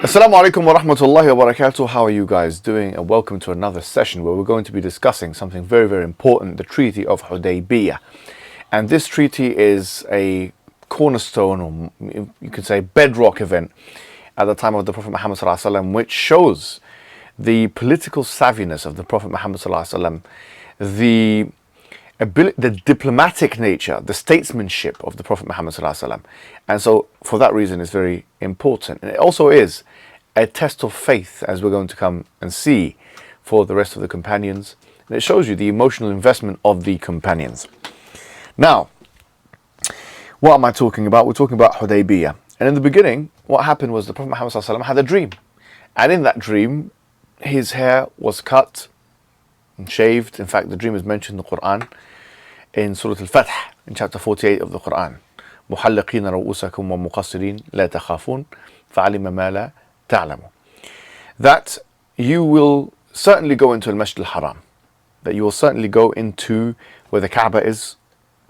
Assalamu alaikum wa rahmatullahi wa barakatuh. How are you guys doing? And welcome to another session where we're going to be discussing something very, very important, the Treaty of Hudaibiyah. And this treaty is a cornerstone, or you could say bedrock event at the time of the Prophet Muhammad sallallahu alaihi wasallam, which shows the political savviness of the Prophet Muhammad sallallahu alaihi wasallam, the diplomatic nature, the statesmanship of the Prophet Muhammad sallallahu alaihi wasallam. And so for that reason it's very important. And it also is a test of faith, as we're going to come and see, for the rest of the companions. And it shows you the emotional investment of the companions. Now, what am I talking about? We're talking about Hudaybiyyah. And in the beginning, what happened was the Prophet Muhammad sallallahu alaihi wasallam had a dream. And in that dream, his hair was cut and shaved. In fact, the dream is mentioned in the Quran in Surah Al-Fath, in chapter 48 of the Quran. مُحَلِّقِينَ رُؤُوسَكُمْ وَمُقَصِّرِينَ لَا تَخَافُونَ فَعَلِمَ مَا لَا تَعْلَمُ. That you will certainly go into Al-Masjid Al-Haram. That you will certainly go into where the Kaaba is.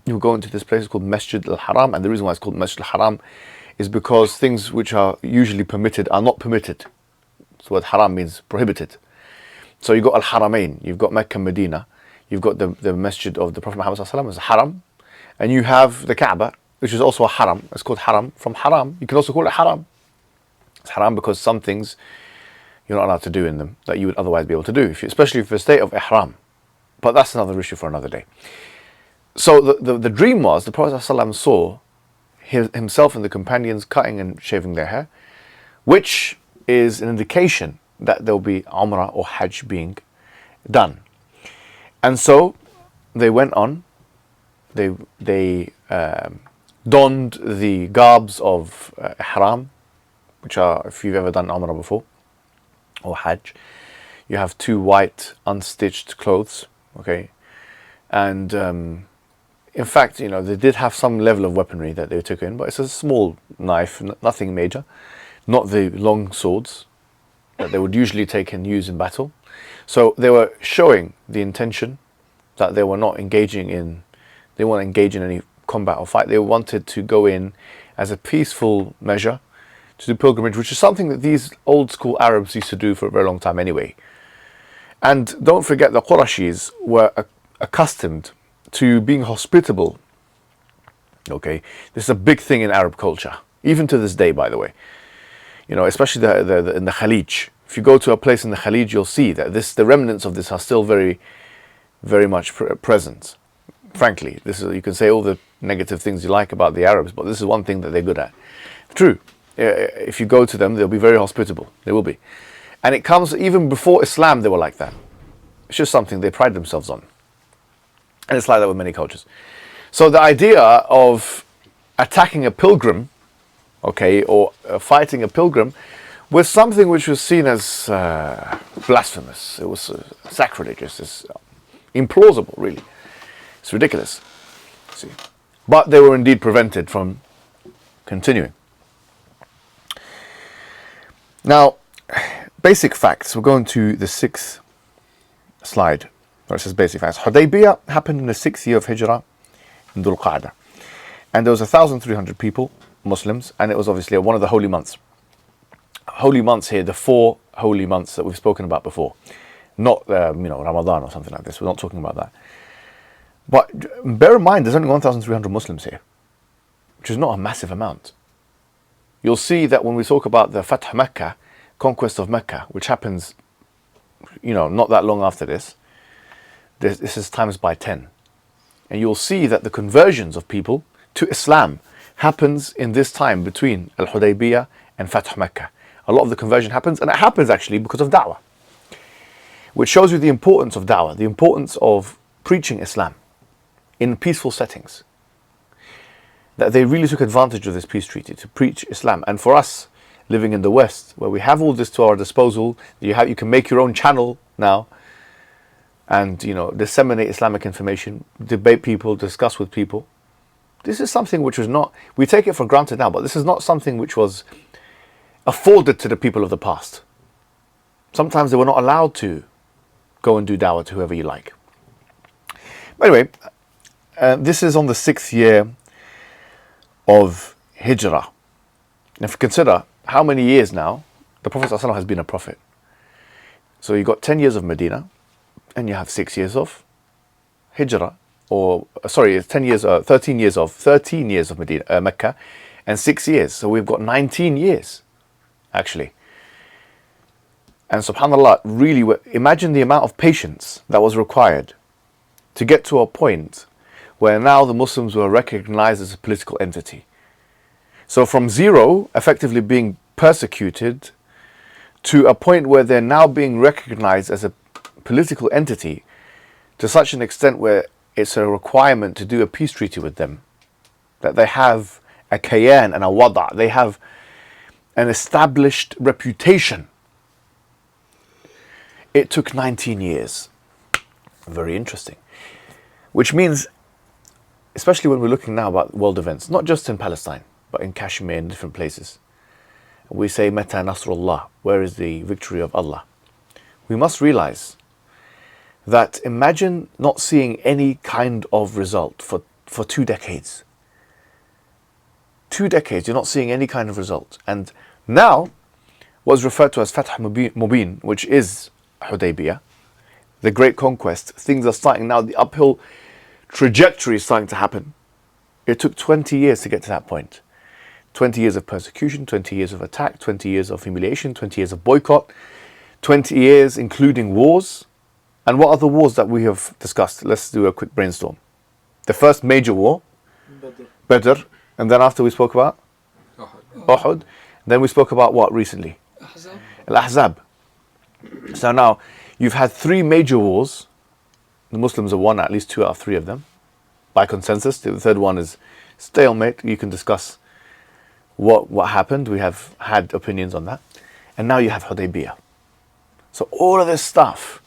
You will go into this place called Masjid Al-Haram. And the reason why it's called Masjid Al-Haram is because things which are usually permitted are not permitted. So what haram means prohibited. So you've got Al-Haramain, you've got Mecca and Medina, you've got the Masjid of the Prophet Muhammad sallallahu alaihi wasallam, it's a haram, and you have the Kaaba, which is also a haram. It's called haram. From haram, you can also call it haram. It's haram because some things you're not allowed to do in them that you would otherwise be able to do, especially if you're in a state of ihram. But that's another issue for another day. So the dream was, the Prophet sallallahu alaihi wasallam saw himself and the companions cutting and shaving their hair, which is an indication that there will be Umrah or Hajj being done. And so they went on, they donned the garbs of ihram, which are, if you've ever done Umrah before, or Hajj, you have two white unstitched clothes, okay? And in fact, you know, they did have some level of weaponry that they took in, but it's a small knife, nothing major, not the long swords that they would usually take and use in battle. So they were showing the intention that they were not engaging in, they weren't engaged in any combat or fight. They wanted to go in as a peaceful measure to do pilgrimage, which is something that these old school Arabs used to do for a very long time anyway. And don't forget, the Qurayshis were accustomed to being hospitable. Okay, this is a big thing in Arab culture, even to this day, by the way. You know, especially in the Khalij. If you go to a place in the Khalij, you'll see that the remnants of this are still very, very much present. Frankly, you can say all the negative things you like about the Arabs, but this is one thing that they're good at. True, if you go to them, they'll be very hospitable. They will be. And it comes even before Islam, they were like that. It's just something they pride themselves on. And it's like that with many cultures. So the idea of attacking a pilgrim, okay, or fighting a pilgrim, was something which was seen as blasphemous. It was sacrilegious. It's implausible, really. It's ridiculous. See, but they were indeed prevented from continuing. Now, basic facts. We're going to the 6th slide, where it says basic facts. Hudaybiyyah happened in the 6th year of Hijrah, in Dhul Qa'dah, and there was 1,300 people, Muslims, and it was obviously one of the holy months. Holy months here, the 4 holy months that we've spoken about before, not Ramadan or something like this. We're not talking about that. But bear in mind, there's only 1,300 Muslims here, which is not a massive amount. You'll see that when we talk about the Fath Mecca, conquest of Mecca, which happens, not that long after this, this is times by 10. And you'll see that the conversions of people to Islam happens in this time between Al-Hudaybiyah and Fath Mecca. A lot of the conversion happens, and it happens actually because of da'wah, which shows you the importance of da'wah, the importance of preaching Islam in peaceful settings. That they really took advantage of this peace treaty to preach Islam. And for us, living in the West, where we have all this to our disposal, you can make your own channel now, and disseminate Islamic information, debate people, discuss with people. This is something which was not, we take it for granted now, but this is not something which was afforded to the people of the past. Sometimes they were not allowed to go and do dawah to whoever you like. But anyway, this is on the 6th year of Hijrah. And if you consider how many years now the Prophet ﷺ has been a prophet. So you got 10 years of Medina, and you have 6 years of Hijrah, or sorry, it's 13 years of Medina, Mecca, and 6 years. So we've got 19 years, actually. And subhanAllah, really, imagine the amount of patience that was required to get to a point where now the Muslims were recognized as a political entity. So from zero, effectively being persecuted, to a point where they're now being recognized as a political entity to such an extent where it's a requirement to do a peace treaty with them. That they have a kayan and a wada', they have an established reputation. It took 19 years. Very interesting. Which means, especially when we're looking now about world events, not just in Palestine, but in Kashmir and different places, we say, Mata Nasrullah, where is the victory of Allah? We must realize that imagine not seeing any kind of result for 2 decades. 2 decades, you're not seeing any kind of result. And now, what's referred to as Fath Mubin, which is Hudaybiyah, the great conquest, things are starting now, the uphill trajectory is starting to happen. It took 20 years to get to that point. 20 years of persecution, 20 years of attack, 20 years of humiliation, 20 years of boycott, 20 years including wars. And what are the wars that we have discussed? Let's do a quick brainstorm. The first major war, Badr. And then after we spoke about Uhud. Then we spoke about what recently? Al-Ahzab. So now, you've had 3 major wars. The Muslims have won at least 2 out of 3 of them by consensus. The third one is stalemate. You can discuss what happened. We have had opinions on that. And now you have Hudaybiyah. So all of this stuff,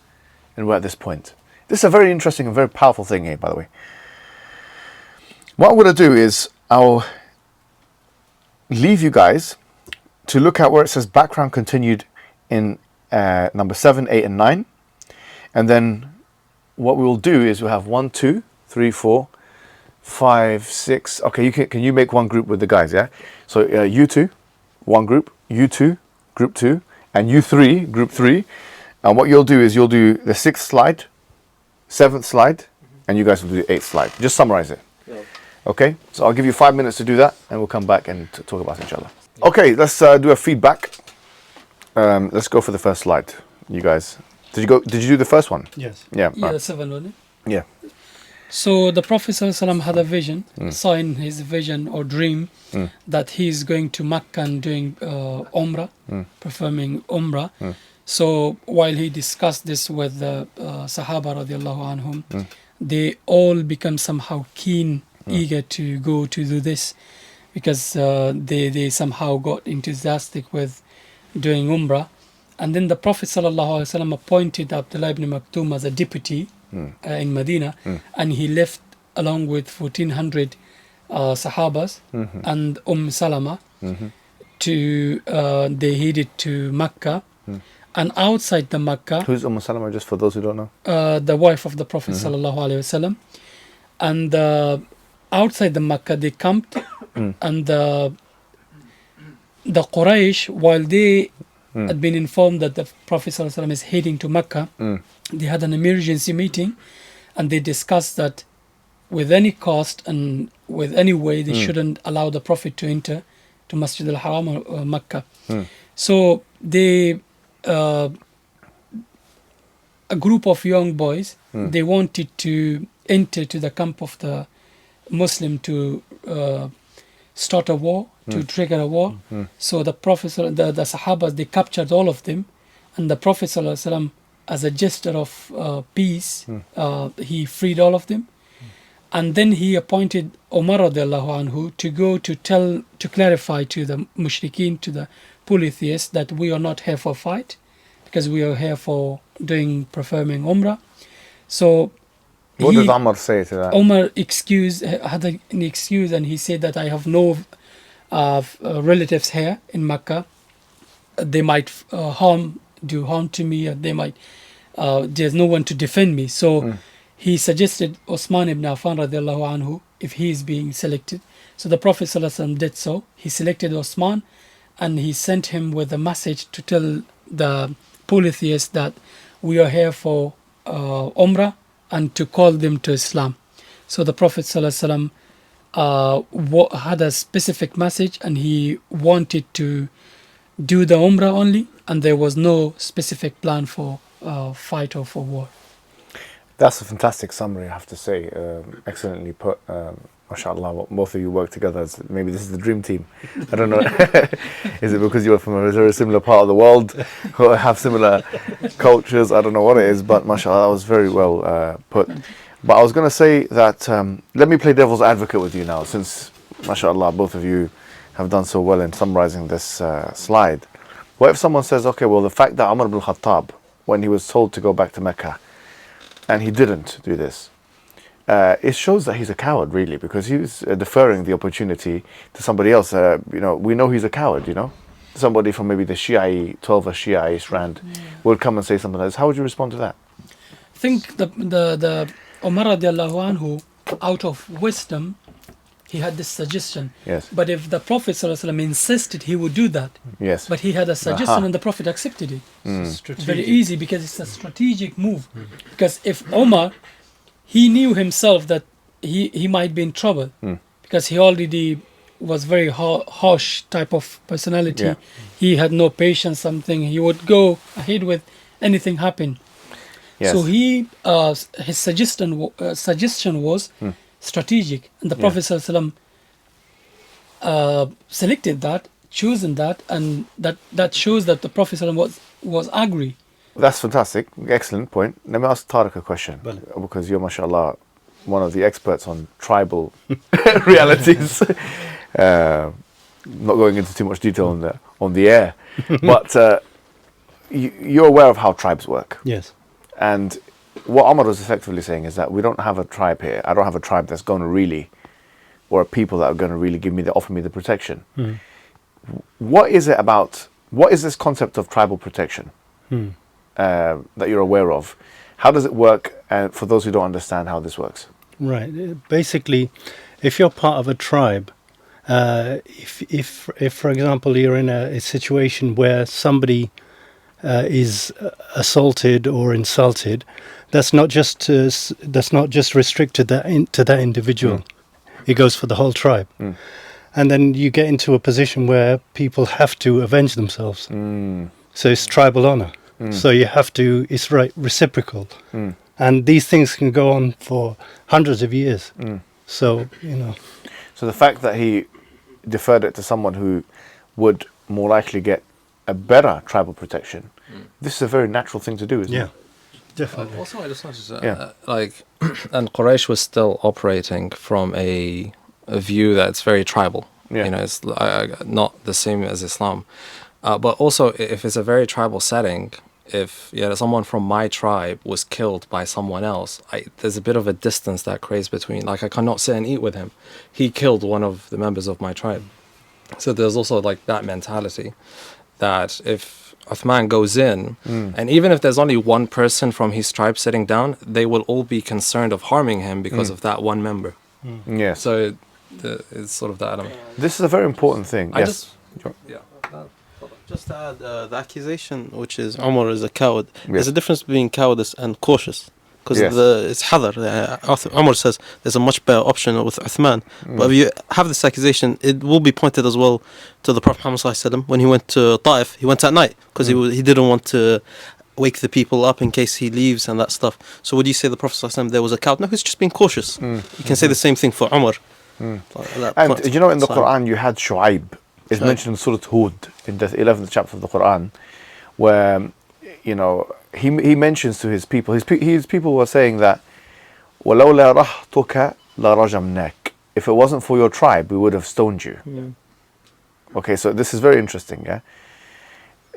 and we're at this point. This is a very interesting and very powerful thing here, by the way. What I'm going to do is I'll leave you guys to look at where it says background continued in number 7, 8, and 9. And then what we will do is we'll have 1, 2, 3, 4, 5, 6. Okay, can you make one group with the guys, yeah? So you 2, one group, you 2, group 2, and you 3, group 3. And what you'll do is you'll do the 6th slide, 7th slide, and you guys will do the 8th slide. Just summarize it. Yeah. Okay, so I'll give you 5 minutes to do that, and we'll come back and talk about it, inshallah. Yeah. Okay, let's do a feedback. Let's go for the first slide, you guys. Did you do the first one? Yes. Yeah. Yeah, the 7th one. Yeah. So the Prophet ﷺ had a vision, saw in his vision or dream that he's going to Mecca and doing Umrah, performing Umrah. So while he discussed this with the Sahaba radiallahu anhum, they all become somehow keen, eager to go to do this, because they somehow got enthusiastic with doing Umrah. And then the Prophet ﷺ appointed Abdullah ibn Maktoum as a deputy in Medina, and he left along with 1400 Sahabas and Salama to they headed to Mecca. And outside the Mecca, who's Salama, just for those who don't know? The wife of the Prophet sallallahu alaihi wasallam. And outside the Mecca they camped, and the Quraysh, while they had been informed that the Prophet sallallahu alaihi wasallam is heading to Mecca, they had an emergency meeting, and they discussed that with any cost and with any way they shouldn't allow the Prophet to enter to Masjid al-Haram or Mecca. So they a group of young boys, they wanted to enter to the camp of the Muslim to start a war, to trigger a war. So the Prophet, the Sahabas, they captured all of them, and the Prophet ﷺ, as a gesture of peace, he freed all of them. And then he appointed Umar radiallahu anhu to go to clarify to the mushrikeen, to the polytheists, that we are not here for fight, because we are here for performing Umrah. So what did Umar say to that? Umar had an excuse, and he said that I have no relatives here in Mecca. They might do harm to me, or they might there's no one to defend me. So he suggested Uthman ibn Affan radiallahu anhu, if he is being selected. So the Prophet ﷺ did so. He selected Uthman, and he sent him with a message to tell the polytheists that we are here for Umrah and to call them to Islam. So the Prophet ﷺ, had a specific message, and he wanted to do the Umrah only, and there was no specific plan for fight or for war. That's a fantastic summary, I have to say. Excellently put. MashaAllah, both of you work together. Maybe this is the dream team. I don't know. Is it because you're from a very similar part of the world, or have similar cultures? I don't know what it is, but MashaAllah, that was very well put. But I was going to say that, let me play devil's advocate with you now, since, MashaAllah, both of you have done so well in summarizing this slide. What if someone says, okay, well, the fact that Umar ibn Khattab, when he was told to go back to Mecca, and he didn't do this, it shows that he's a coward, really, because he was deferring the opportunity to somebody else. We know he's a coward, Somebody from maybe the Shia, 12 Shia strand would come and say something like this. How would you respond to that? I think the Umar radiallahu anhu, out of wisdom, he had this suggestion. Yes. But if the Prophet ﷺ insisted, he would do that. Yes. But he had a suggestion, and the Prophet accepted it. It's very easy, because it's a strategic move. Because if Umar, he knew himself that he might be in trouble, because he already was very harsh type of personality. Yeah. He had no patience, something. He would go ahead with anything happen. Yes. So his suggestion was strategic, and the Prophet ﷺ selected that, chosen that, and that shows that the Prophet ﷺ was angry. That's fantastic. Excellent point. Let me ask Tariq a question, because you're, mashallah, one of the experts on tribal realities. Not going into too much detail on the air, but you're aware of how tribes work. Yes. And what Umar was effectively saying is that we don't have a tribe here. I don't have a tribe that's going to really, or a people that are going to really offer me the protection. What is this concept of tribal protection that you're aware of? How does it work? And for those who don't understand how this works. Right. Basically, if you're part of a tribe, if for example you're in a situation where somebody is assaulted or insulted, that's not just restricted to that individual. It goes for the whole tribe. And then you get into a position where people have to avenge themselves. So it's tribal honor. So you have to. It's reciprocal. And these things can go on for hundreds of years. So So the fact that he deferred it to someone who would more likely get a better tribal protection, this is a very natural thing to do, isn't it? Definitely. Also, I just noticed and Quraysh was still operating from a view that's very tribal. It's not the same as Islam. But also, if it's a very tribal setting, if someone from my tribe was killed by someone else, there's a bit of a distance that creates between. Like, I cannot sit and eat with him. He killed one of the members of my tribe. So there's also that mentality that if Uthman goes in, and even if there's only one person from his tribe sitting down, they will all be concerned of harming him because of that one member. Yes. So it's sort of that element. This is a very important thing. Just to add, the accusation, which is Umar is a coward, there's a difference between cowardice and cautious. Because it's hadar. Umar says there's a much better option with Uthman. But if you have this accusation, it will be pointed as well to the Prophet Muhammad ﷺ. When he went to Ta'if, he went at night because he didn't want to wake the people up in case he leaves and that stuff. So would you say the Prophet ﷺ there was a coward? No, he's just being cautious. You can say the same thing for Umar. And in the Quran you had Shu'aib. It's mentioned in Surah Hud, in the 11th chapter of the Quran, where he mentions to his people. His people were saying that وَلَوْلَا رَحْتُكَ لَرَجَمْنَاكَ. If it wasn't for your tribe, we would have stoned you. Okay, so this is very interesting. Yeah,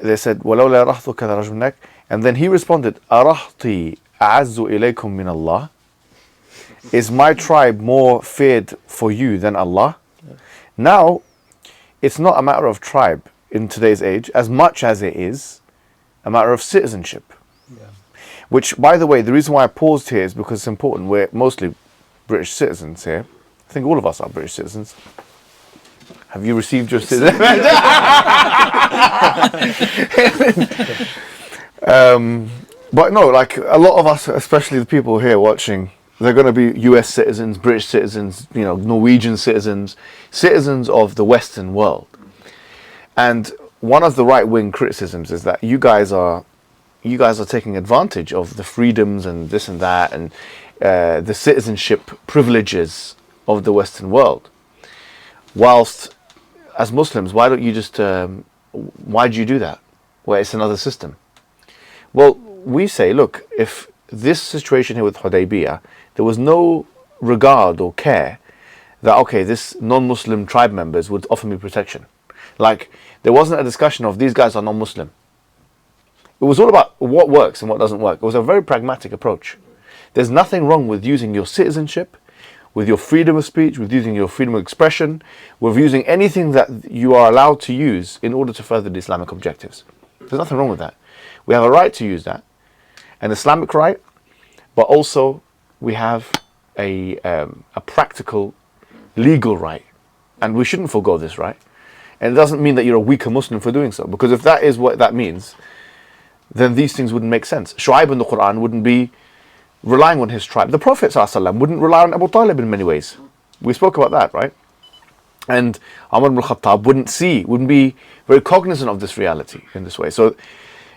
they said وَلَوْلَا رَحْتُكَ لَرَجَمْنَاكَ, and then he responded, أَرَحْتِي أَعَزُّ إِلَيْكُم مِّنَ اللَّهِ. Is my tribe more feared for you than Allah? Now, it's not a matter of tribe in today's age as much as it is a matter of citizenship. Which, by the way, the reason why I paused here is because it's important. We're mostly British citizens here. I think all of us are British citizens. Have you received your citizenship? But no, like a lot of us, especially the people here watching, they're going to be US citizens, British citizens, Norwegian citizens, citizens of the Western world. And one of the right-wing criticisms is that you guys are taking advantage of the freedoms and this and that and the citizenship privileges of the Western world. Whilst, as Muslims, why don't you just, why do you do that? Well, it's another system. Well, we say, look, if this situation here with Hudaybiyah, there was no regard or care that, okay, this non-Muslim tribe members would offer me protection. Like, there wasn't a discussion of these guys are non-Muslim. It was all about what works and what doesn't work. It was a very pragmatic approach. There's nothing wrong with using your citizenship, with your freedom of speech, with using your freedom of expression, with using anything that you are allowed to use in order to further the Islamic objectives. There's nothing wrong with that. We have a right to use that, an Islamic right, but also we have a practical, legal right, and we shouldn't forego this right. And it doesn't mean that you're a weaker Muslim for doing so, because if that is what that means, then these things wouldn't make sense. Shu'aib in the Quran wouldn't be relying on his tribe. The Prophet ﷺ wouldn't rely on Abu Talib in many ways. We spoke about that, right? And Umar ibn Khattab wouldn't be very cognizant of this reality in this way. So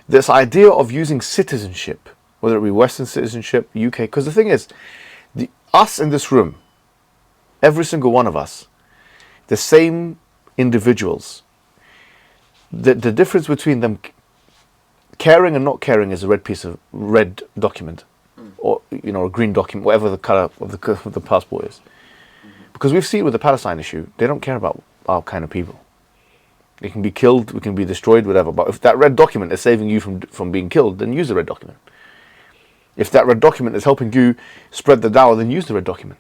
this idea of using citizenship, whether it be Western citizenship, UK, because the thing is, us in this room, every single one of us, the same individuals, the difference between them caring and not caring is a red document, or a green document, whatever the color of the passport is. Because we've seen with the Palestine issue, they don't care about our kind of people. They can be killed, we can be destroyed, whatever. But if that red document is saving you from being killed, then use the red document. If that red document is helping you spread the dawah, then use the red document.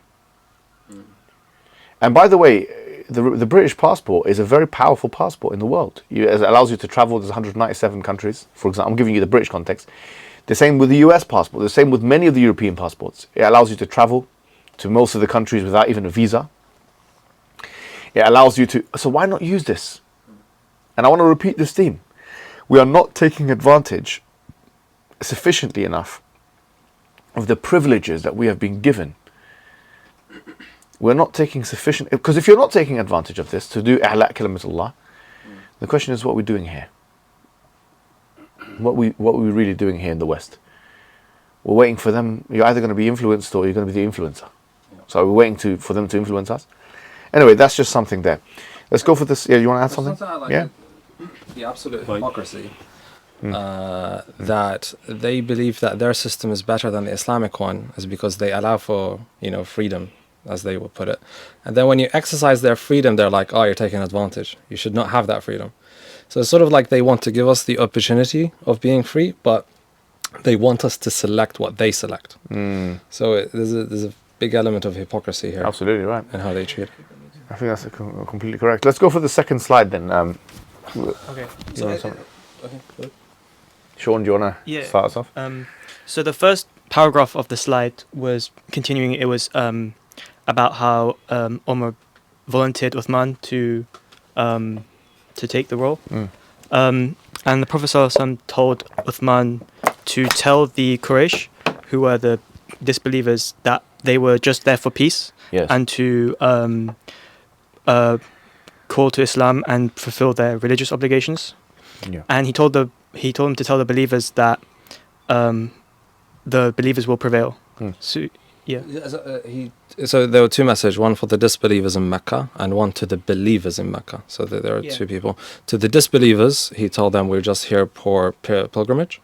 And by the way, the British passport is a very powerful passport in the world. It allows you to travel. There's 197 countries, for example. I'm giving you the British context. The same with the US passport. The same with many of the European passports. It allows you to travel to most of the countries without even a visa. It allows you to... So why not use this? And I want to repeat this theme. We are not taking advantage sufficiently enough of the privileges that we have been given. We're not taking sufficient... Because if you're not taking advantage of this to do i'la' kalimatullah, the question is what we're doing here. What we're really doing here in the West. We're waiting for them. You're either going to be influenced or you're going to be the influencer. So we're waiting for them to influence us. Anyway, that's just something there. Let's go for this. Yeah, you want to add something? Yeah. The absolute hypocrisy that they believe that their system is better than the Islamic one is because they allow for freedom, as they would put it. And then when you exercise their freedom, they're like, oh, you're taking advantage. You should not have that freedom. So it's sort of like they want to give us the opportunity of being free, but they want us to select what they select. So there's a big element of hypocrisy here. Absolutely right. And how they treat it. I think that's completely correct. Let's go for the second slide then. Okay. Sean, do you want to start us off? So the first paragraph of the slide was continuing. It was about how Umar volunteered Uthman to take the role. And the Prophet ﷺ told Uthman to tell the Quraysh, who were the disbelievers, that they were just there for peace, and to call to Islam and fulfill their religious obligations. And he told them to tell the believers that the believers will prevail. So there were two messages, one for the disbelievers in Mecca and one to the believers in Mecca. So there are two people. To the disbelievers, he told them we're just here for pilgrimage,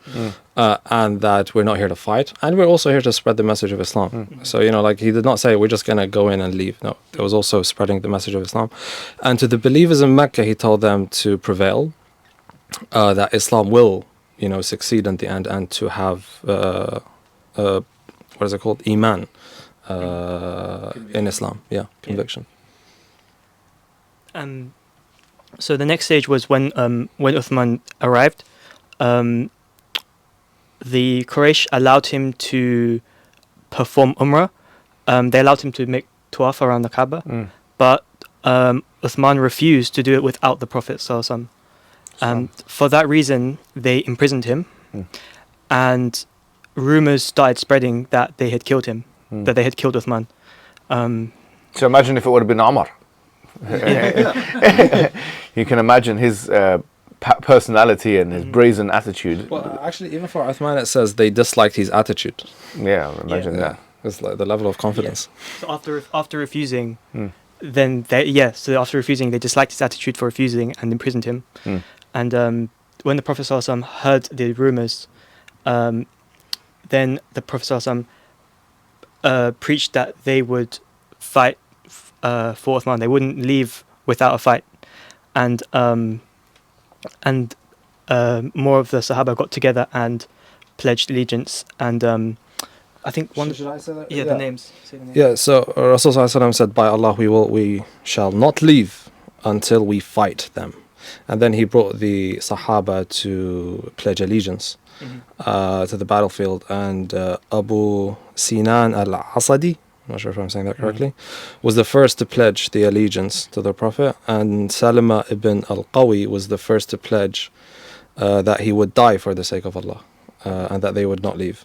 and that we're not here to fight, and we're also here to spread the message of Islam. So he did not say we're just going to go in and leave. No, there was also spreading the message of Islam. And to the believers in Mecca, he told them to prevail, that Islam will succeed in the end, and to have what is it called? Iman. In Islam, conviction. So the next stage was when Uthman arrived. The Quraysh allowed him to perform Umrah. They allowed him to make tawaf around the Kaaba, but Uthman refused to do it without the Prophet ﷺ. And for that reason, they imprisoned him, and rumors started spreading that they had killed him, that they had killed Uthman. So imagine if it would have been Umar. You can imagine his personality and his brazen attitude. Well, actually, even for Uthman, it says they disliked his attitude. Yeah, imagine that. It's like the level of confidence. Yeah. So after refusing, after refusing, they disliked his attitude for refusing and imprisoned him. And when the Prophet ﷺ heard the rumors, then the Prophet ﷺ preached that they would fight for Uthman. They wouldn't leave without a fight. And more of the Sahaba got together and pledged allegiance. And I think one. Should I say that? Yeah, the names. Say the names. Yeah. So Rasulullah said, "By Allah, we shall not leave until we fight them." And then he brought the Sahaba to pledge allegiance to the battlefield. And Abu Sinan al-Asadi, I'm not sure if I'm saying that correctly, was the first to pledge the allegiance to the Prophet. And Salama ibn al-Qawi was the first to pledge that he would die for the sake of Allah and that they would not leave.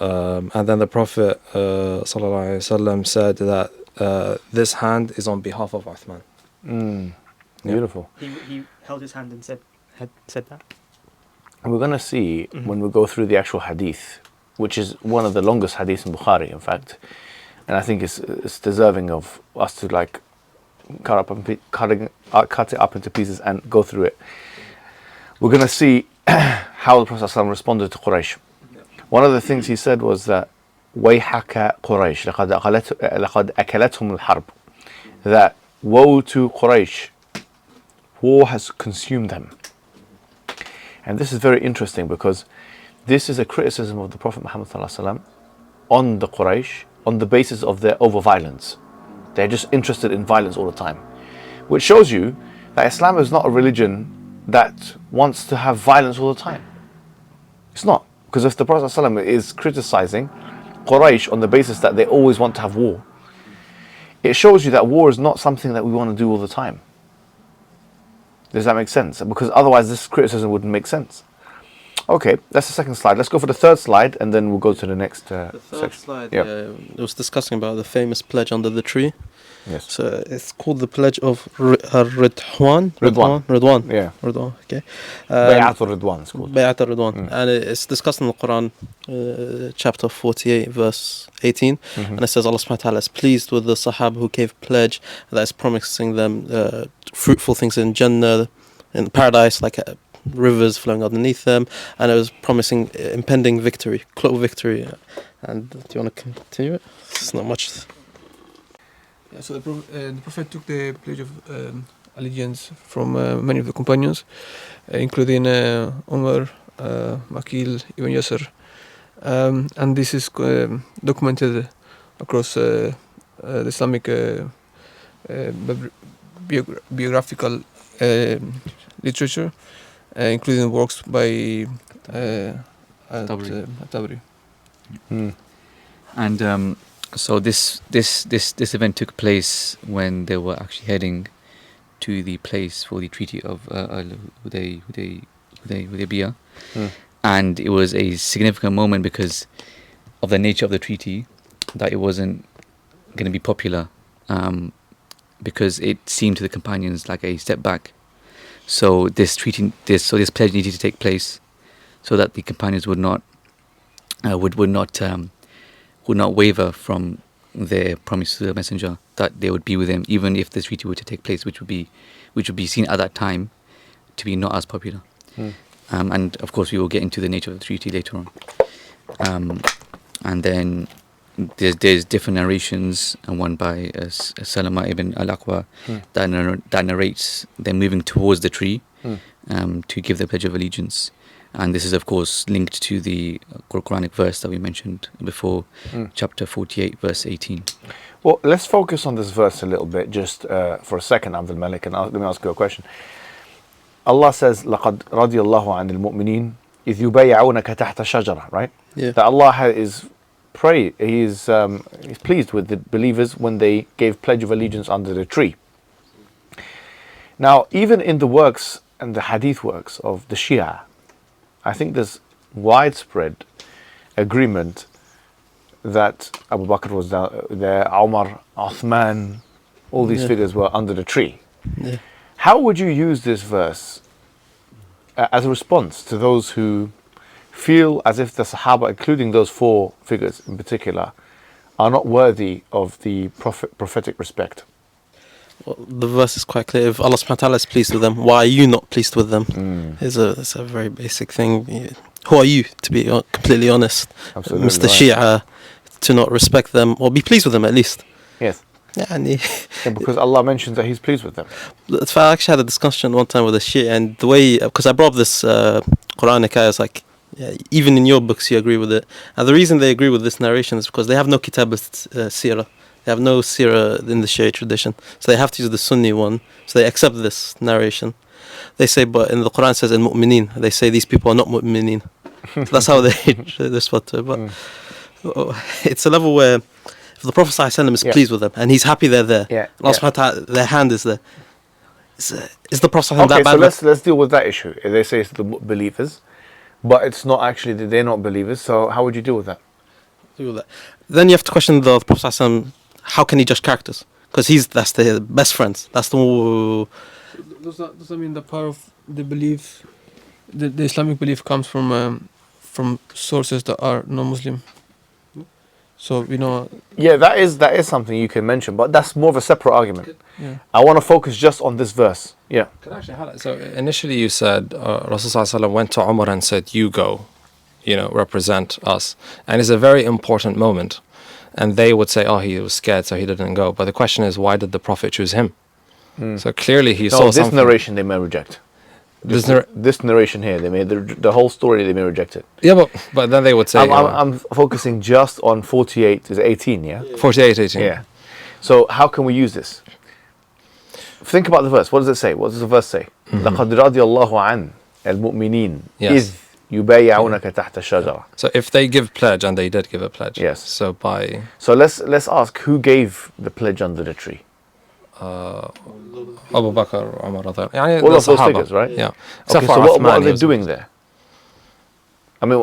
And then the Prophet ﷺ said that this hand is on behalf of Uthman. Beautiful. He held his hand and said that. And we're going to see when we go through the actual hadith, which is one of the longest hadiths in Bukhari, in fact. And I think it's deserving of us to like cut it up into pieces and go through it. We're going to see how the Prophet ﷺ responded to Quraysh. One of the things he said was that وَيْحَكَ قُرَيْشْ لَقَدْ أَكَلَتْهُمُ الْحَرْبُ, that woe to Quraysh, war has consumed them. And this is very interesting because this is a criticism of the Prophet Muhammad ﷺ on the Quraysh on the basis of their over-violence. They're just interested in violence all the time, which shows you that Islam is not a religion that wants to have violence all the time. It's not. Because if the Prophet ﷺ is criticizing Quraysh on the basis that they always want to have war, it shows you that war is not something that we want to do all the time. Does that make sense? Because otherwise this criticism wouldn't make sense. Okay, that's the second slide. Let's go for the third slide and then we'll go to the next The third section. slide, it was discussing about the famous pledge under the tree. Yes. So it's called the pledge of Ridwan. Ridwan. Yeah. Ridwan, okay. Bay'at al-Ridwan it's called. Bay'at al-Ridwan. And it's discussed in the Quran, chapter 48, verse 18. And it says Allah subhanahu wa ta'ala is pleased with the Sahaba who gave pledge that is promising them fruitful things in Jannah, in paradise, like rivers flowing underneath them, and it was promising impending victory, close victory. And do you want to continue it? It's not much. Yeah, so the Prophet took the pledge of allegiance from many of the companions, including Umar, Makil, Ibn Yasser, and this is documented across the Islamic biographical literature, including works by Tabari. And so this event took place when they were actually heading to the place for the Treaty of Hudaibiyah, and it was a significant moment because of the nature of the treaty, that it wasn't going to be popular, because it seemed to the companions like a step back. So this pledge needed to take place, so that the companions would not waver from their promise to the messenger that they would be with him, even if this treaty were to take place, which would be seen at that time to be not as popular. And of course, we will get into the nature of the treaty later on. And then there's different narrations, and one by Salama ibn al-Aqwa that narrates them moving towards the tree to give the pledge of allegiance. And this is, of course, linked to the Quranic verse that we mentioned before, chapter 48, verse 18. Well, let's focus on this verse a little bit, just for a second, Abdul Malik, and let me ask you a question. Allah says, لَقَدْ رَضِيَ اللَّهُ عَنِ الْمُؤْمِنِينَ إِذْ يُبَيِّعُونَكَ تَحْتَ الشَّجَرَةِ, right? Yeah. That Allah is pleased with the believers when they gave pledge of allegiance under the tree. Now, even in the works and the Hadith works of the Shia, I think there's widespread agreement that Abu Bakr was there, Umar, Uthman, all these figures were under the tree. Yeah. How would you use this verse as a response to those who feel as if the Sahaba, including those four figures in particular, are not worthy of the prophetic respect? Well, the verse is quite clear. If Allah subhanahu wa ta'ala is pleased with them, why are you not pleased with them? It's a very basic thing. Yeah. Who are you, to be completely honest? Absolutely Mr. right. Shia, to not respect them or be pleased with them at least. Yes. Yeah, Because Allah mentions that He's pleased with them. I actually had a discussion one time with a Shia, and the way, because I brought up this Quranic ayah, I was like, yeah, even in your books you agree with it. And the reason they agree with this narration is because they have no kitab Seerah. They have no Seerah in the Shia tradition. So they have to use the Sunni one. So they accept this narration. They say, but in the Quran it says in mu'mineen. They say these people are not mu'mineen. So that's how they respond to it. But it's a level where if the Prophet ﷺ is pleased with them and he's happy they're there, Allah subhanahu wa ta'ala, their hand is there. Is the Prophet that bad? Okay, so let's deal with that issue. They say it's the believers, but it's not actually that they're not believers. So how would you deal with that? Then you have to question the Prophet ﷺ, how can he judge characters? Because that's the best friends. That's the... Does that mean the power of the belief, the Islamic belief comes from sources that are non-Muslim? So, Yeah, that is something you can mention, but that's more of a separate argument. Yeah. I want to focus just on this verse. Yeah. Could I actually highlight? So initially you said Rasulullah went to Umar and said, you go, represent us. And it's a very important moment. And they would say, oh, he was scared, so he didn't go. But the question is, why did the Prophet choose him? So clearly he saw something. This narration they may reject. This narration here, they may the whole story they may reject it. Yeah, but then they would say... I'm focusing just on 48, is it 18, yeah? 48, 18. Yeah. So how can we use this? Think about the verse. What does it say? What does the verse say? لَقَدْ رَضِيَ اللَّهُ عَنْ الْمُؤْمِنِينَ إِذْ يُبَايِعُونَكَ تَحْتَ الشَّجَرَةِ. So if they give pledge, and they did give a pledge. Yes. So let's ask, who gave the pledge under the tree? Abu Bakr, Umar, all of those figures, right? Yeah. Okay, so what are they doing there? I mean,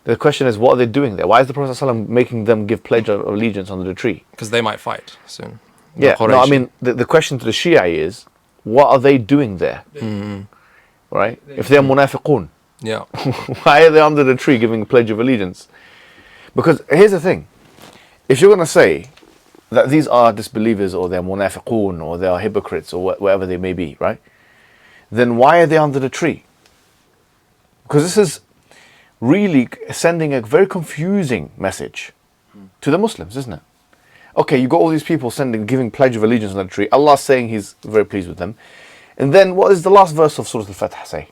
the question is, what are they doing there? Why is the Prophet ﷺ making them give pledge of allegiance under the tree? Because they might fight soon. Yeah, no, I mean, the question to the Shia is, what are they doing there? Right? If they're munafiqun, yeah. why are they under the tree giving a pledge of allegiance? Because here's the thing, if you're going to say that these are disbelievers or they're munafiqun or they are hypocrites or whatever they may be, right? Then why are they under the tree? Because this is really sending a very confusing message to the Muslims, isn't it? Okay, you got all these people giving pledge of allegiance on the tree. Allah's saying He's very pleased with them. And then what is the last verse of Surah Al-Fatih say?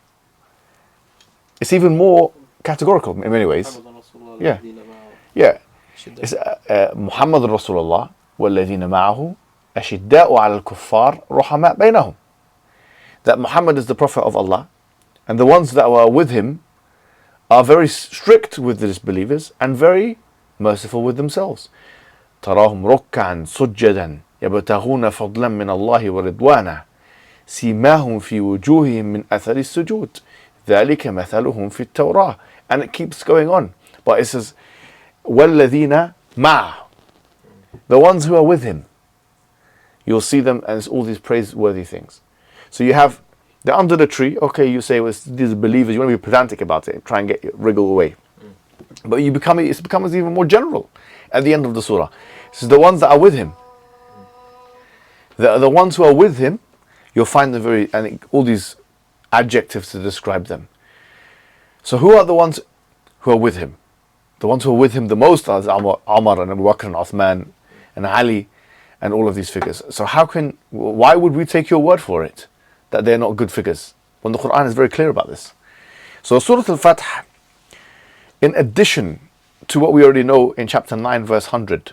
It's even more categorical in many ways. Yeah. Yeah. It's Muhammad Rasulullah وَالَّذِينَ مَعَهُ أَشِدَّاءُ عَلَى الْكُفَّارِ رُحَمَاء بَيْنَهُم. That Muhammad is the Prophet of Allah, and the ones that were with him are very strict with the disbelievers and very merciful with themselves. تراهم ركعا سجدا يبتغون فضلا من الله ورضوانا سيماهم في وجوههم من أثر السجود ذلك مثلهم في التوراة. And it keeps going on, but it says والذين معه, the ones who are with him, you'll see them, and it's all these praiseworthy things. So you have, they're under the tree. Okay, you say, well, these believers, you want to be pedantic about it, try and wriggle away. But it becomes even more general at the end of the surah. So the ones that are with him, the ones who are with him, you'll find them all these adjectives to describe them. So who are the ones who are with him? The ones who are with him the most are Umar and Abu Bakr and Uthman and Ali and all of these figures. So why would we take your word for it that they're not good figures when the Quran is very clear about this? So Surah Al-Fatih, in addition to what we already know in chapter 9 verse 100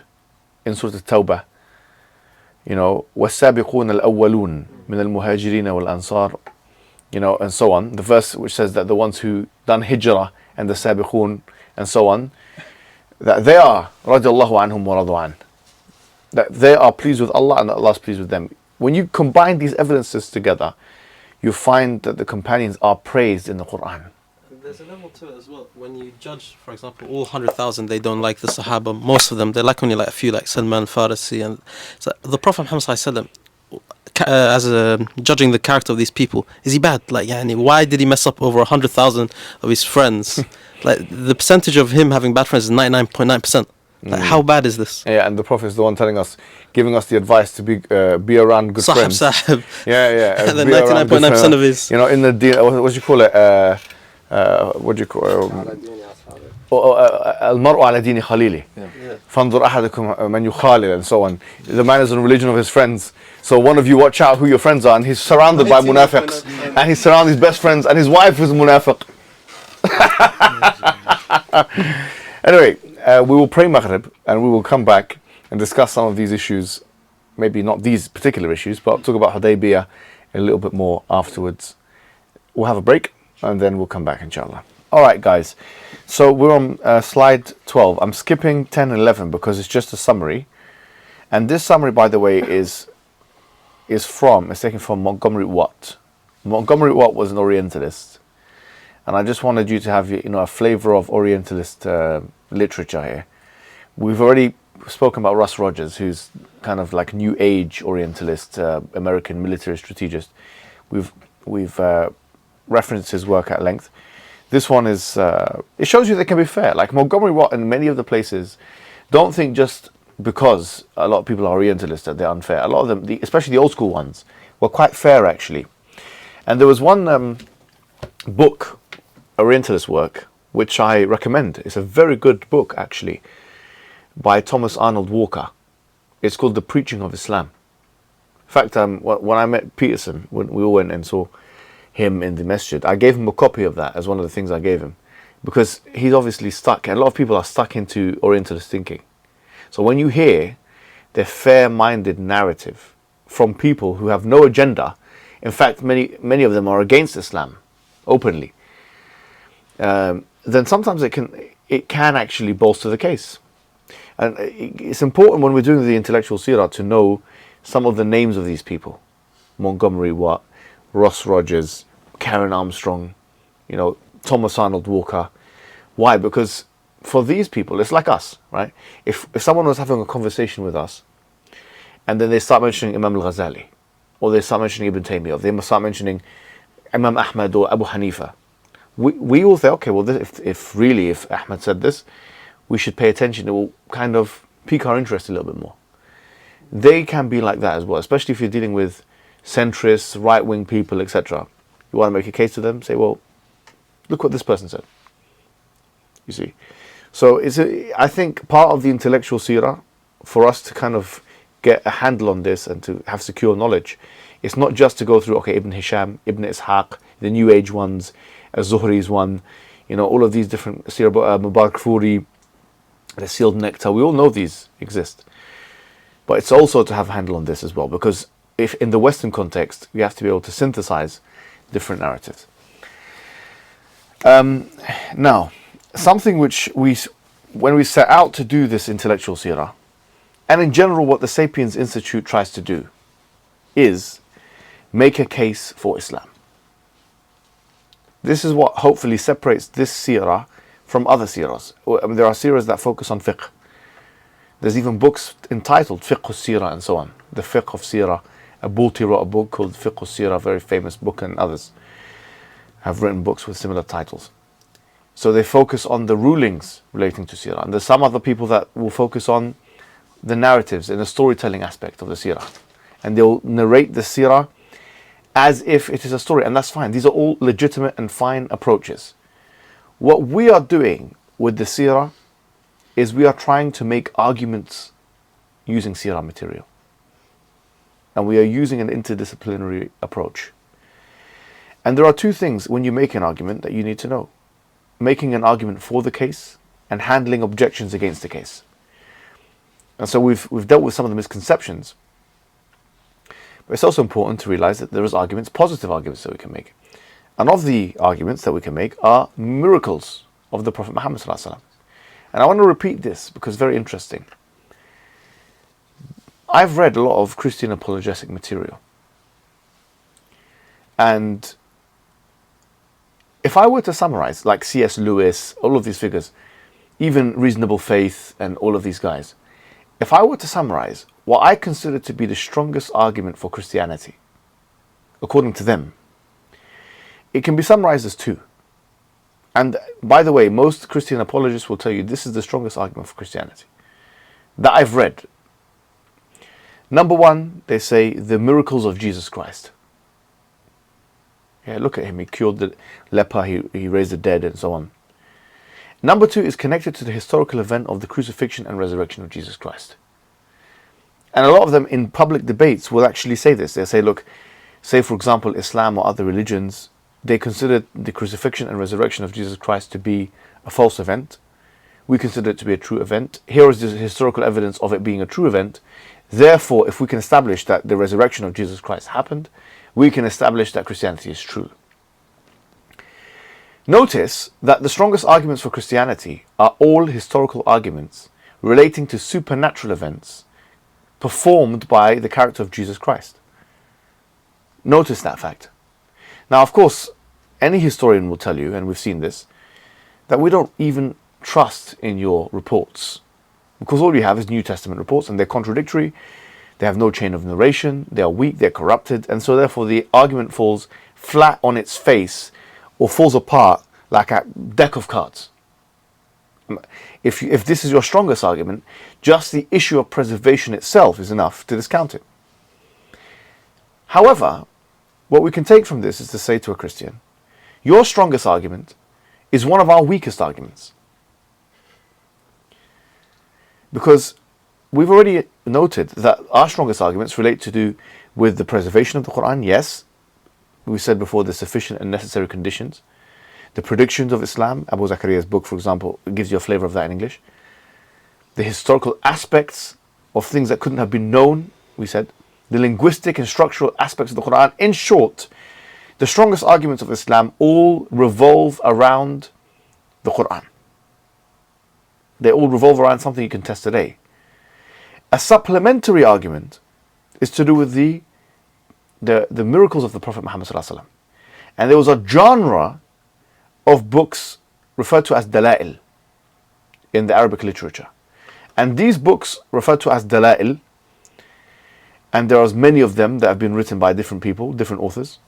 in Surah Al-Tawbah, وَالسَّابِقُونَ الْأَوَّلُونَ مِنَ الْمُهَاجِرِينَ وَالْأَنصَارِ, and so on, the verse which says that the ones who done hijrah and the sabiqun and so on, that they are radiallahu anhum wa radu an, that they are pleased with Allah and that Allah is pleased with them. when you combine these evidences together, you find that the companions are praised in the Quran. There's a level to it as well. When you judge, for example, all 100,000, they don't like the Sahaba. Most of them, they like only like a few, like Salman Farisi. And so the Prophet Muhammad sallallahu alaihi wasallam, as judging the character of these people, is he bad? Like, yani, why did he mess up over 100,000 of his friends? Like, the percentage of him having bad friends is 99.9%. Like, how bad is this? Yeah, and the Prophet is the one telling us, giving us the advice to be around good friends. Sahib. Yeah. And then 99.9% of his. You know, in the deen, what do you call it? What do you call it? المرء على دين خليله فانظر أحدكم من يخالل, and so on. The man is in religion of his friends. So one of you watch out who your friends are, and he's surrounded by munafiqs, and he's surrounded his best friends, and his wife is munafiq. Anyway, we will pray Maghrib, and we will come back and discuss some of these issues. Maybe not these particular issues, but talk about Hudaybiyyah a little bit more afterwards. We'll have a break, and then we'll come back, inshallah. Alright guys, so we're on slide 12. I'm skipping 10 and 11 because it's just a summary. And this summary, by the way, is taken from Montgomery Watt. Montgomery Watt was an Orientalist. And I just wanted you to have, you know, a flavor of Orientalist literature here. We've already spoken about Russ Rogers, who's kind of like New Age Orientalist, American military strategist. We've referenced his work at length. This one is, it shows you they can be fair. Like Montgomery Watt and many of the places, don't think just because a lot of people are Orientalists that they're unfair. A lot of them, especially the old school ones, were quite fair actually. And there was one book, Orientalist work, which I recommend. It's a very good book actually, by Thomas Arnold Walker. It's called The Preaching of Islam. In fact, when I met Peterson, when we all went and saw him in the masjid, I gave him a copy of that as one of the things I gave him, because he's obviously stuck, and a lot of people are stuck into Orientalist thinking. So when you hear the fair-minded narrative from people who have no agenda, in fact many of them are against Islam openly, then sometimes it can actually bolster the case. And it's important when we're doing the intellectual seerah to know some of the names of these people: Montgomery Watt, Ross Rogers, Karen Armstrong, you know, Thomas Arnold Walker. Why? Because for these people, it's like us, right? If someone was having a conversation with us, and then they start mentioning Imam al-Ghazali, or they start mentioning Ibn Taymiyyah, or they start mentioning Imam Ahmad or Abu Hanifa, we will say, okay, well, if Ahmad said this, we should pay attention. It will kind of pique our interest a little bit more. They can be like that as well, especially if you're dealing with centrists, right-wing people, etc. You want to make a case to them, say, well, look what this person said. You see? So I think part of the intellectual seerah, for us to kind of get a handle on this and to have secure knowledge, it's not just to go through, okay, Ibn Hisham, Ibn Ishaq, the New Age ones, Az-Zuhri's one, you know, all of these different seerah, Mubarak Furi, the Sealed Nectar, we all know these exist. But it's also to have a handle on this as well, because if in the Western context, we have to be able to synthesize different narratives. Now, something which when we set out to do this intellectual seerah, and in general what the Sapience Institute tries to do, is make a case for Islam. This is what hopefully separates this seerah from other seerahs. I mean, there are seerahs that focus on fiqh. There's even books entitled Fiqh al-Seerah and so on. The Fiqh of Seerah. Abuti wrote a book called Fiqh al-Seerah, a very famous book, and others have written books with similar titles. So they focus on the rulings relating to Seerah. And there's some other people that will focus on the narratives and the storytelling aspect of the Seerah. And they'll narrate the Seerah as if it is a story, and that's fine. These are all legitimate and fine approaches. What we are doing with the Seerah is we are trying to make arguments using Seerah material. And we are using an interdisciplinary approach. And there are two things when you make an argument that you need to know: making an argument for the case and handling objections against the case. And so we've dealt with some of the misconceptions. But it's also important to realize that there is arguments, positive arguments that we can make. And of the arguments that we can make are miracles of the Prophet Muhammad ﷺ. And I want to repeat this because it's very interesting. I've read a lot of Christian apologetic material. And if I were to summarize, like C.S. Lewis, all of these figures, even Reasonable Faith and all of these guys, if I were to summarize what I consider to be the strongest argument for Christianity, according to them, it can be summarized as two. And by the way, most Christian apologists will tell you this is the strongest argument for Christianity that I've read. Number one, they say the miracles of Jesus Christ. Yeah, look at him. He cured the leper, he raised the dead, and so on. Number two is connected to the historical event of the crucifixion and resurrection of Jesus Christ. And a lot of them in public debates will actually say this. They say, look, say for example, Islam or other religions, they consider the crucifixion and resurrection of Jesus Christ to be a false event. We consider it to be a true event. Here is the historical evidence of it being a true event. Therefore, if we can establish that the resurrection of Jesus Christ happened, we can establish that Christianity is true. Notice that the strongest arguments for Christianity are all historical arguments relating to supernatural events performed by the character of Jesus Christ. Notice that fact. Now, of course, any historian will tell you, and we've seen this, that we don't even trust in your reports, because all you have is New Testament reports, and they're contradictory, they have no chain of narration, they are weak, they're corrupted, and so therefore the argument falls flat on its face or falls apart like a deck of cards. If this is your strongest argument, just the issue of preservation itself is enough to discount it. However, what we can take from this is to say to a Christian, your strongest argument is one of our weakest arguments. Because we've already noted that our strongest arguments relate to do with the preservation of the Quran. Yes, we said before the sufficient and necessary conditions. The predictions of Islam, Abu Zakaria's book, for example, gives you a flavor of that in English. The historical aspects of things that couldn't have been known, we said. The linguistic and structural aspects of the Quran. In short, the strongest arguments of Islam all revolve around the Quran. They all revolve around something you can test today. A supplementary argument is to do with the miracles of the Prophet Muhammad ﷺ. And there was a genre of books referred to as Dala'il in the Arabic literature. And these books referred to as Dala'il, and there are many of them that have been written by different people, different authors.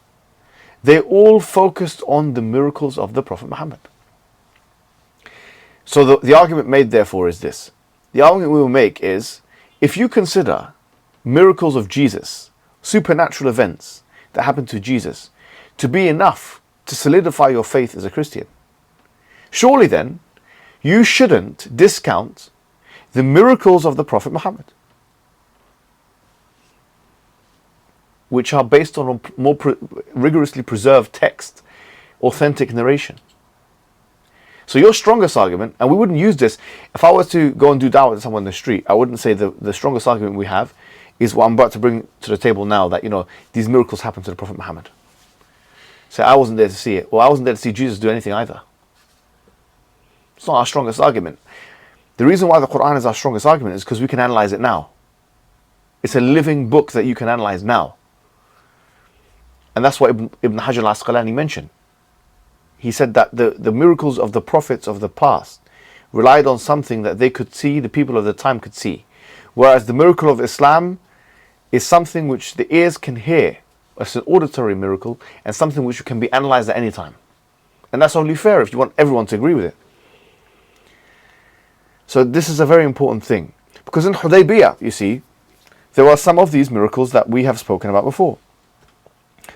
They all focused on the miracles of the Prophet Muhammad. So the argument made therefore is this. The argument we will make is, if you consider miracles of Jesus, supernatural events that happened to Jesus, to be enough to solidify your faith as a Christian, surely then you shouldn't discount the miracles of the Prophet Muhammad, which are based on a more rigorously preserved text, authentic narration. So your strongest argument, and we wouldn't use this, if I was to go and do da'wah to someone in the street, I wouldn't say the strongest argument we have is what I'm about to bring to the table now, that, these miracles happened to the Prophet Muhammad. So I wasn't there to see it. Well, I wasn't there to see Jesus do anything either. It's not our strongest argument. The reason why the Quran is our strongest argument is because we can analyze it now. It's a living book that you can analyze now. And that's what Ibn Hajar al-Asqalani mentioned. He said that the miracles of the prophets of the past relied on something that they could see, the people of the time could see. Whereas the miracle of Islam is something which the ears can hear. It's an auditory miracle and something which can be analyzed at any time. And that's only fair if you want everyone to agree with it. So this is a very important thing. Because in Hudaybiyyah, you see, there are some of these miracles that we have spoken about before.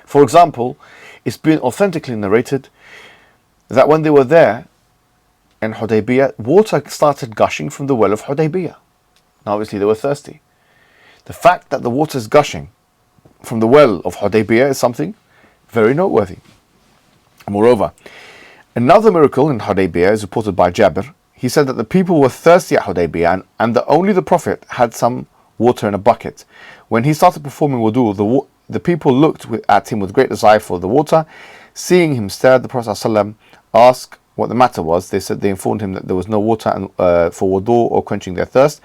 For example, it's been authentically narrated that when they were there in Hudaybiyyah, water started gushing from the well of Hudaybiyyah. Now obviously they were thirsty. The fact that the water is gushing from the well of Hudaybiyyah is something very noteworthy. Moreover, another miracle in Hudaybiyyah is reported by Jabir. He said that the people were thirsty at Hudaybiyyah and that only the Prophet had some water in a bucket. When he started performing wudu, the people looked at him with great desire for the water. Seeing him stare, the Prophet ﷺ asked what the matter was. They informed him that there was no water for wudu or quenching their thirst.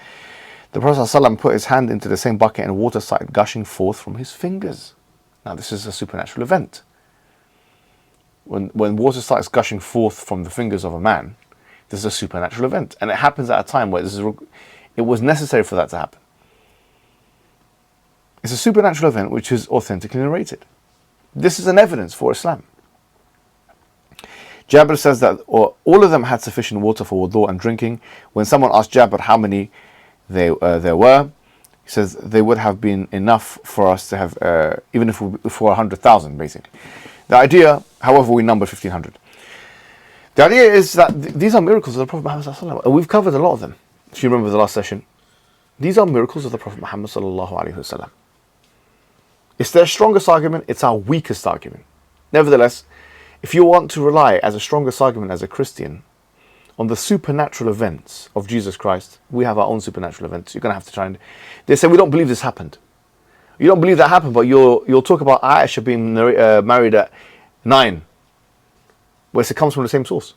The Prophet ﷺ put his hand into the same bucket and water started gushing forth from his fingers. Now this is a supernatural event. When water starts gushing forth from the fingers of a man, this is a supernatural event. And it happens at a time where it was necessary for that to happen. It's a supernatural event which is authentically narrated. This is an evidence for Islam. Jabir says that all of them had sufficient water for wudu and drinking. When someone asked Jabir how many there were, he says they would have been enough for us to have, even if we were 100,000 basically. The idea, however, we number 1,500. The idea is that these are miracles of the Prophet Muhammad sallallahu alaihi wasallam, and we've covered a lot of them. If you remember the last session, these are miracles of the Prophet Muhammad sallallahu alaihi wasallam. It's their strongest argument, it's our weakest argument. Nevertheless, if you want to rely as a strongest argument as a Christian on the supernatural events of Jesus Christ, we have our own supernatural events. You're going to have to try and... They say, we don't believe this happened. You don't believe that happened, but you'll talk about Aisha being married at 9. Well, it comes from the same source.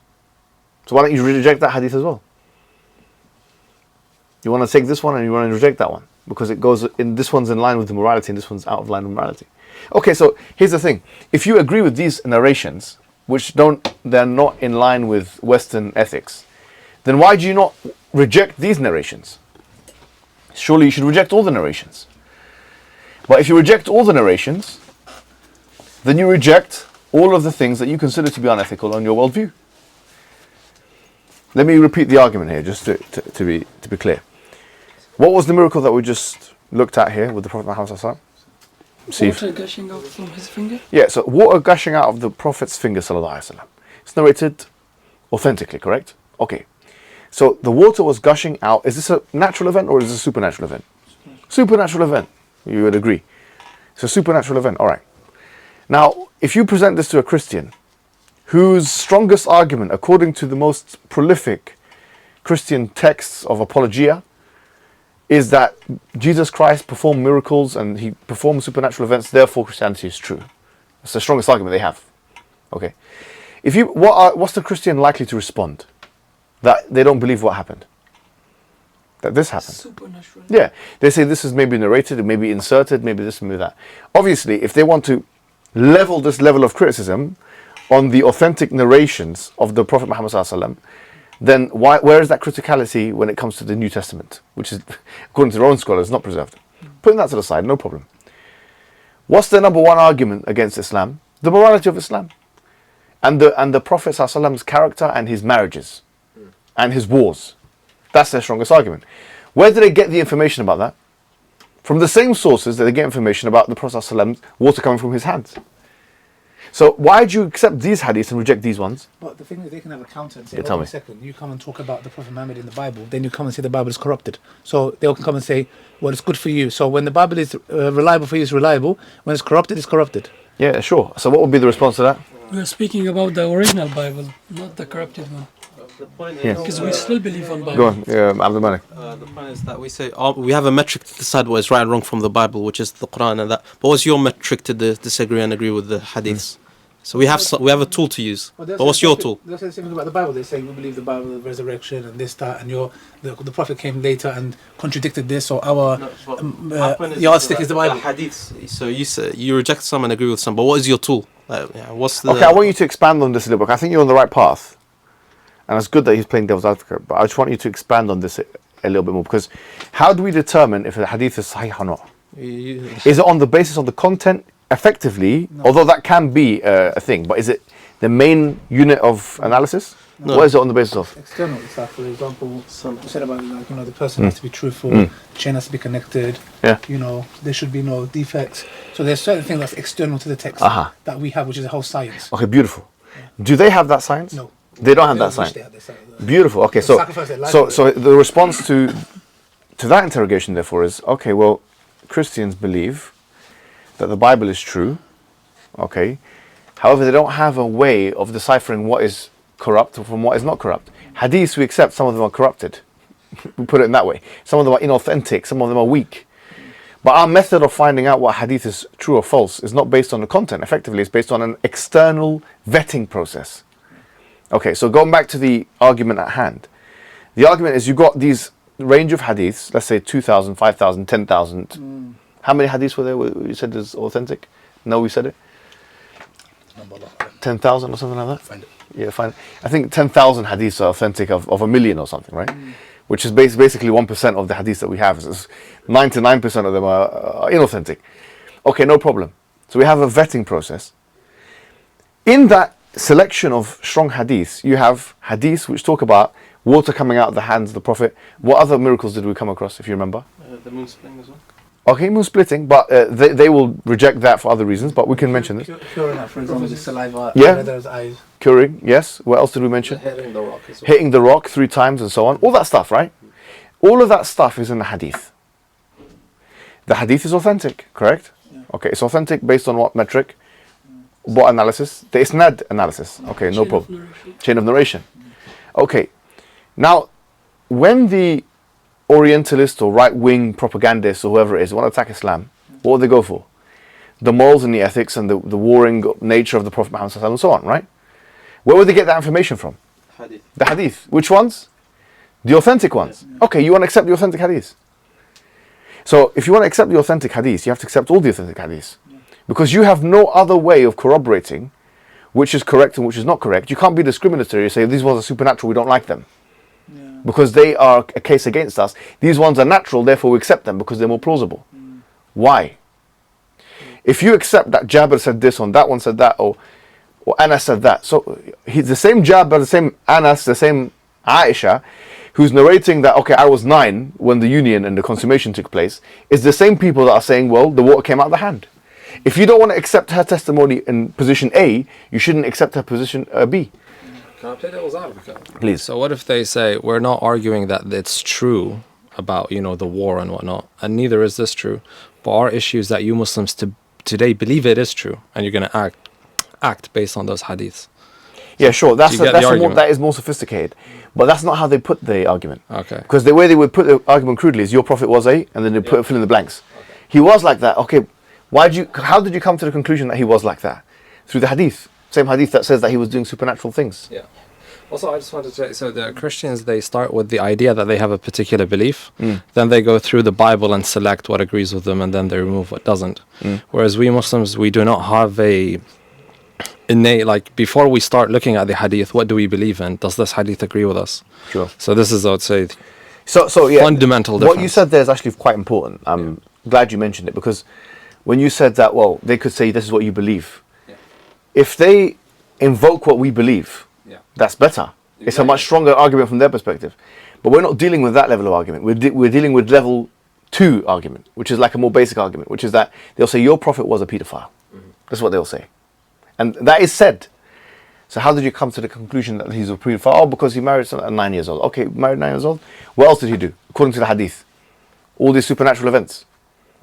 So why don't you reject that hadith as well? You want to take this one and you want to reject that one, because it goes in, this one's in line with the morality and this one's out of line with morality. Okay, so here's the thing. If you agree with these narrations, which they're not in line with Western ethics, then why do you not reject these narrations? Surely you should reject all the narrations. But if you reject all the narrations, then you reject all of the things that you consider to be unethical on your worldview. Let me repeat the argument here, just to be clear. What was the miracle that we just looked at here with the Prophet Muhammad sallallahu alaihi wasallam? Water gushing out from his finger? Yeah, so water gushing out of the Prophet's finger sallallahu alaihi wasallam. It's narrated authentically, correct? Okay. So the water was gushing out. Is this a natural event or is this a supernatural event? Supernatural event. You would agree. It's a supernatural event. All right. Now, if you present this to a Christian whose strongest argument, according to the most prolific Christian texts of apologia, is that Jesus Christ performed miracles and he performed supernatural events, therefore Christianity is true. That's the strongest argument they have. Okay. What's the Christian likely to respond? That they don't believe what happened. That this happened. Supernatural. Yeah. They say this is maybe narrated, maybe inserted, maybe this, maybe that. Obviously, if they want to level this level of criticism on the authentic narrations of the Prophet Muhammad sallallahu alaihi wasallam, then where is that criticality when it comes to the New Testament, which is, according to their own scholars, not preserved? Putting that to the side, no problem. What's the number one argument against Islam? The morality of Islam. And the Prophet sallallahu alaihi wasallam's character and his marriages and his wars. That's their strongest argument. Where do they get the information about that? From the same sources that they get information about the Prophet sallallahu alaihi wasallam's water coming from his hands. So why do you accept these hadiths and reject these ones? But the thing is, they can have a counter and say, Yeah, hold tell on me. a second, you come and talk about the Prophet Muhammad in the Bible, then you come and say the Bible is corrupted. So they'll come and say, well, it's good for you. So when the Bible is reliable for you, it's reliable. When it's corrupted, it's corrupted. Yeah, sure. So what would be the response to that? We are speaking about the original Bible, not the corrupted one. The point Yeah. Because we still believe on Bible. Go on, Abdul Malik. The point is that we say we have a metric to decide what is right and wrong from the Bible, which is the Quran and that. But what's your metric to disagree and agree with the hadiths? So we have a tool to use. But what's your tool? They'll say the same thing about the Bible. They say we believe the Bible, the resurrection, and this, that, and the Prophet came later and contradicted this, or our yardstick is the Bible. Hadiths. So you reject some and agree with some. But what is your tool? What's the? Okay, I want you to expand on this a little bit. I think you're on the right path. And it's good that he's playing devil's advocate, but I just want you to expand on this a little bit more, because how do we determine if a hadith is sahih or not? Is it on the basis of the content effectively, although that can be a thing, but is it the main unit of analysis? No. What is it on the basis of? External stuff, for example, you said about the person has to be truthful, the chain has to be connected, Yeah. there should be no defects. So there's certain things that's external to the text that we have, which is a whole science. Okay, beautiful. Do they have that science? No. They don't have that science. Beautiful. Okay, so the response to that interrogation, therefore, is okay. Well, Christians believe that the Bible is true. Okay, however, they don't have a way of deciphering what is corrupt from what is not corrupt. Hadiths, we accept some of them are corrupted. We put it in that way. Some of them are inauthentic. Some of them are weak. But our method of finding out what hadith is true or false is not based on the content. Effectively, it's based on an external vetting process. Okay, so going back to the argument at hand. The argument is you got these range of hadiths, let's say 2,000, 5,000, 10,000. How many hadiths were there? You said is authentic? No, we said it. 10,000 or something like that. Find it. Yeah, fine. I think 10,000 hadiths are authentic of a million or something, right? Which is basically 1% of the hadiths that we have. 99% of them are inauthentic. Okay, no problem. So we have a vetting process. In that selection of strong hadiths, you have hadiths which talk about water coming out of the hands of the Prophet. What other miracles did we come across, if you remember? The moon splitting as well. Okay, moon splitting, but they will reject that for other reasons, but we can mention this. Curing that, for example, the saliva, Yeah. the eyes. Curing, yes. What else did we mention? Hitting the rock as well. Hitting the rock 3 times and so on. All that stuff, right? All of that stuff is in the hadith. The hadith is authentic, correct? Yeah. Okay, it's authentic based on what metric? What analysis? The isnad analysis. Okay, no problem. Chain of narration. Okay. Now, when the Orientalist or right-wing propagandists or whoever it is want to attack Islam, what do they go for? The morals and the ethics and the warring nature of the Prophet Muhammad and so on, right? Where would they get that information from? Hadith. The hadith. Which ones? The authentic ones. Okay, you want to accept the authentic hadith. So if you want to accept the authentic hadith, you have to accept all the authentic hadiths. Because you have no other way of corroborating which is correct and which is not correct. You can't be discriminatory and say these ones are supernatural, we don't like them. Because they are a case against us. These ones are natural, therefore we accept them because they're more plausible. Why? If you accept that Jabir said this one, that one said that, or Anas said that. So he's the same Jabir, the same Anas, the same Aisha, who's narrating that, okay, I was 9 when the union and the consummation took place, is the same people that are saying, well, the water came out of the hand. If you don't want to accept her testimony in position A, you shouldn't accept her position B. Can I play devil's advocate? Please. So what if they say, we're not arguing that it's true about, the war and whatnot, and neither is this true, but our issue is that you Muslims today believe it is true, and you're going to act based on those hadiths. Yeah, sure. That is more sophisticated, but that's not how they put the argument. Okay. Because the way they would put the argument crudely is your Prophet was A, and then they fill in the blanks. Okay. He was like that. Okay, how did you come to the conclusion that he was like that? Through the hadith. Same hadith that says that he was doing supernatural things. Yeah. Also, I just wanted to say, so the Christians, they start with the idea that they have a particular belief, then they go through the Bible and select what agrees with them, and then they remove what doesn't. Whereas we Muslims, we do not have a innate, like, before we start looking at the hadith, what do we believe in? Does this hadith agree with us? Sure. So this is, I would say, so yeah, fundamental difference. What you said there is actually quite important. I'm glad you mentioned it, because when you said that, well, they could say this is what you believe. Yeah. If they invoke what we believe, that's better. It's a much stronger argument from their perspective. But we're not dealing with that level of argument. We're dealing with level 2 argument, which is like a more basic argument, which is that they'll say your Prophet was a paedophile. That's what they'll say. And that is said. So how did you come to the conclusion that he's a paedophile? Oh, because he married someone at 9 years old. Okay, married 9 years old. What else did he do? According to the hadith. All these supernatural events.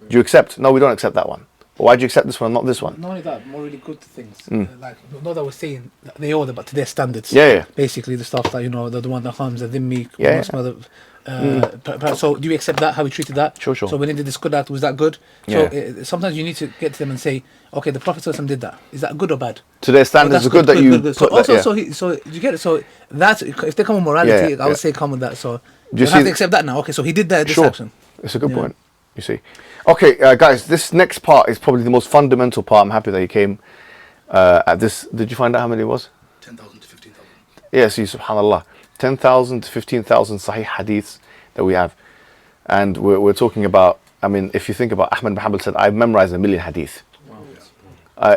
Do you accept? No, we don't accept that one. Why do you accept this one and not this one? Not only that, more really good things. Like, not that we're saying that they order, but to their standards. Yeah. Basically, the stuff that, the one that harms the dhimmi. Yeah. So do you accept that, how we treated that? Sure. So when they did this good act, was that good? So sometimes you need to get to them and say, okay, the Prophet did that. Is that good or bad? To their standards, it's good that you put so that, also, so you get it. So that's, if they come with morality, I would say come with that. So you have to accept that now. Okay, so he did that, this action. It's a good point. You see. Okay, guys, this next part is probably the most fundamental part. I'm happy that you came at this. Did you find out how many it was? 10,000 to 15,000. Yeah, see, subhanAllah. 10,000 to 15,000 sahih hadiths that we have. And we're talking about, I mean, if you think about, Ahmad bin Hanbal said, I've memorized 1,000,000 hadith.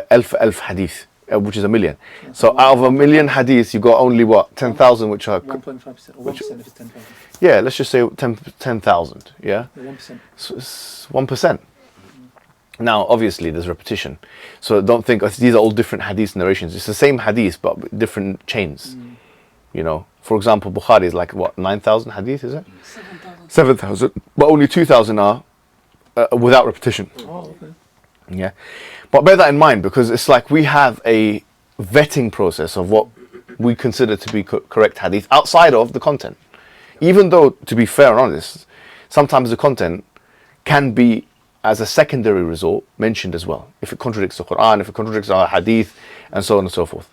Elf hadith, which is 1,000,000. So out of 1,000,000 hadiths, you got only what? 10,000 which are... 1.5%, or 1% if it's 10,000. Yeah, let's just say 10,000, yeah? 1%. So it's 1%. Now, obviously, there's repetition. So don't think these are all different hadith narrations. It's the same hadith, but different chains. For example, Bukhari is like, what, 9,000 hadith, is it? 7,000. 7,000. But only 2,000 are without repetition. Oh, okay. Yeah. But bear that in mind, because it's like we have a vetting process of what we consider to be correct hadith outside of the content. Even though, to be fair and honest, sometimes the content can be, as a secondary resort, mentioned as well. If it contradicts the Quran, if it contradicts our hadith, and so on and so forth.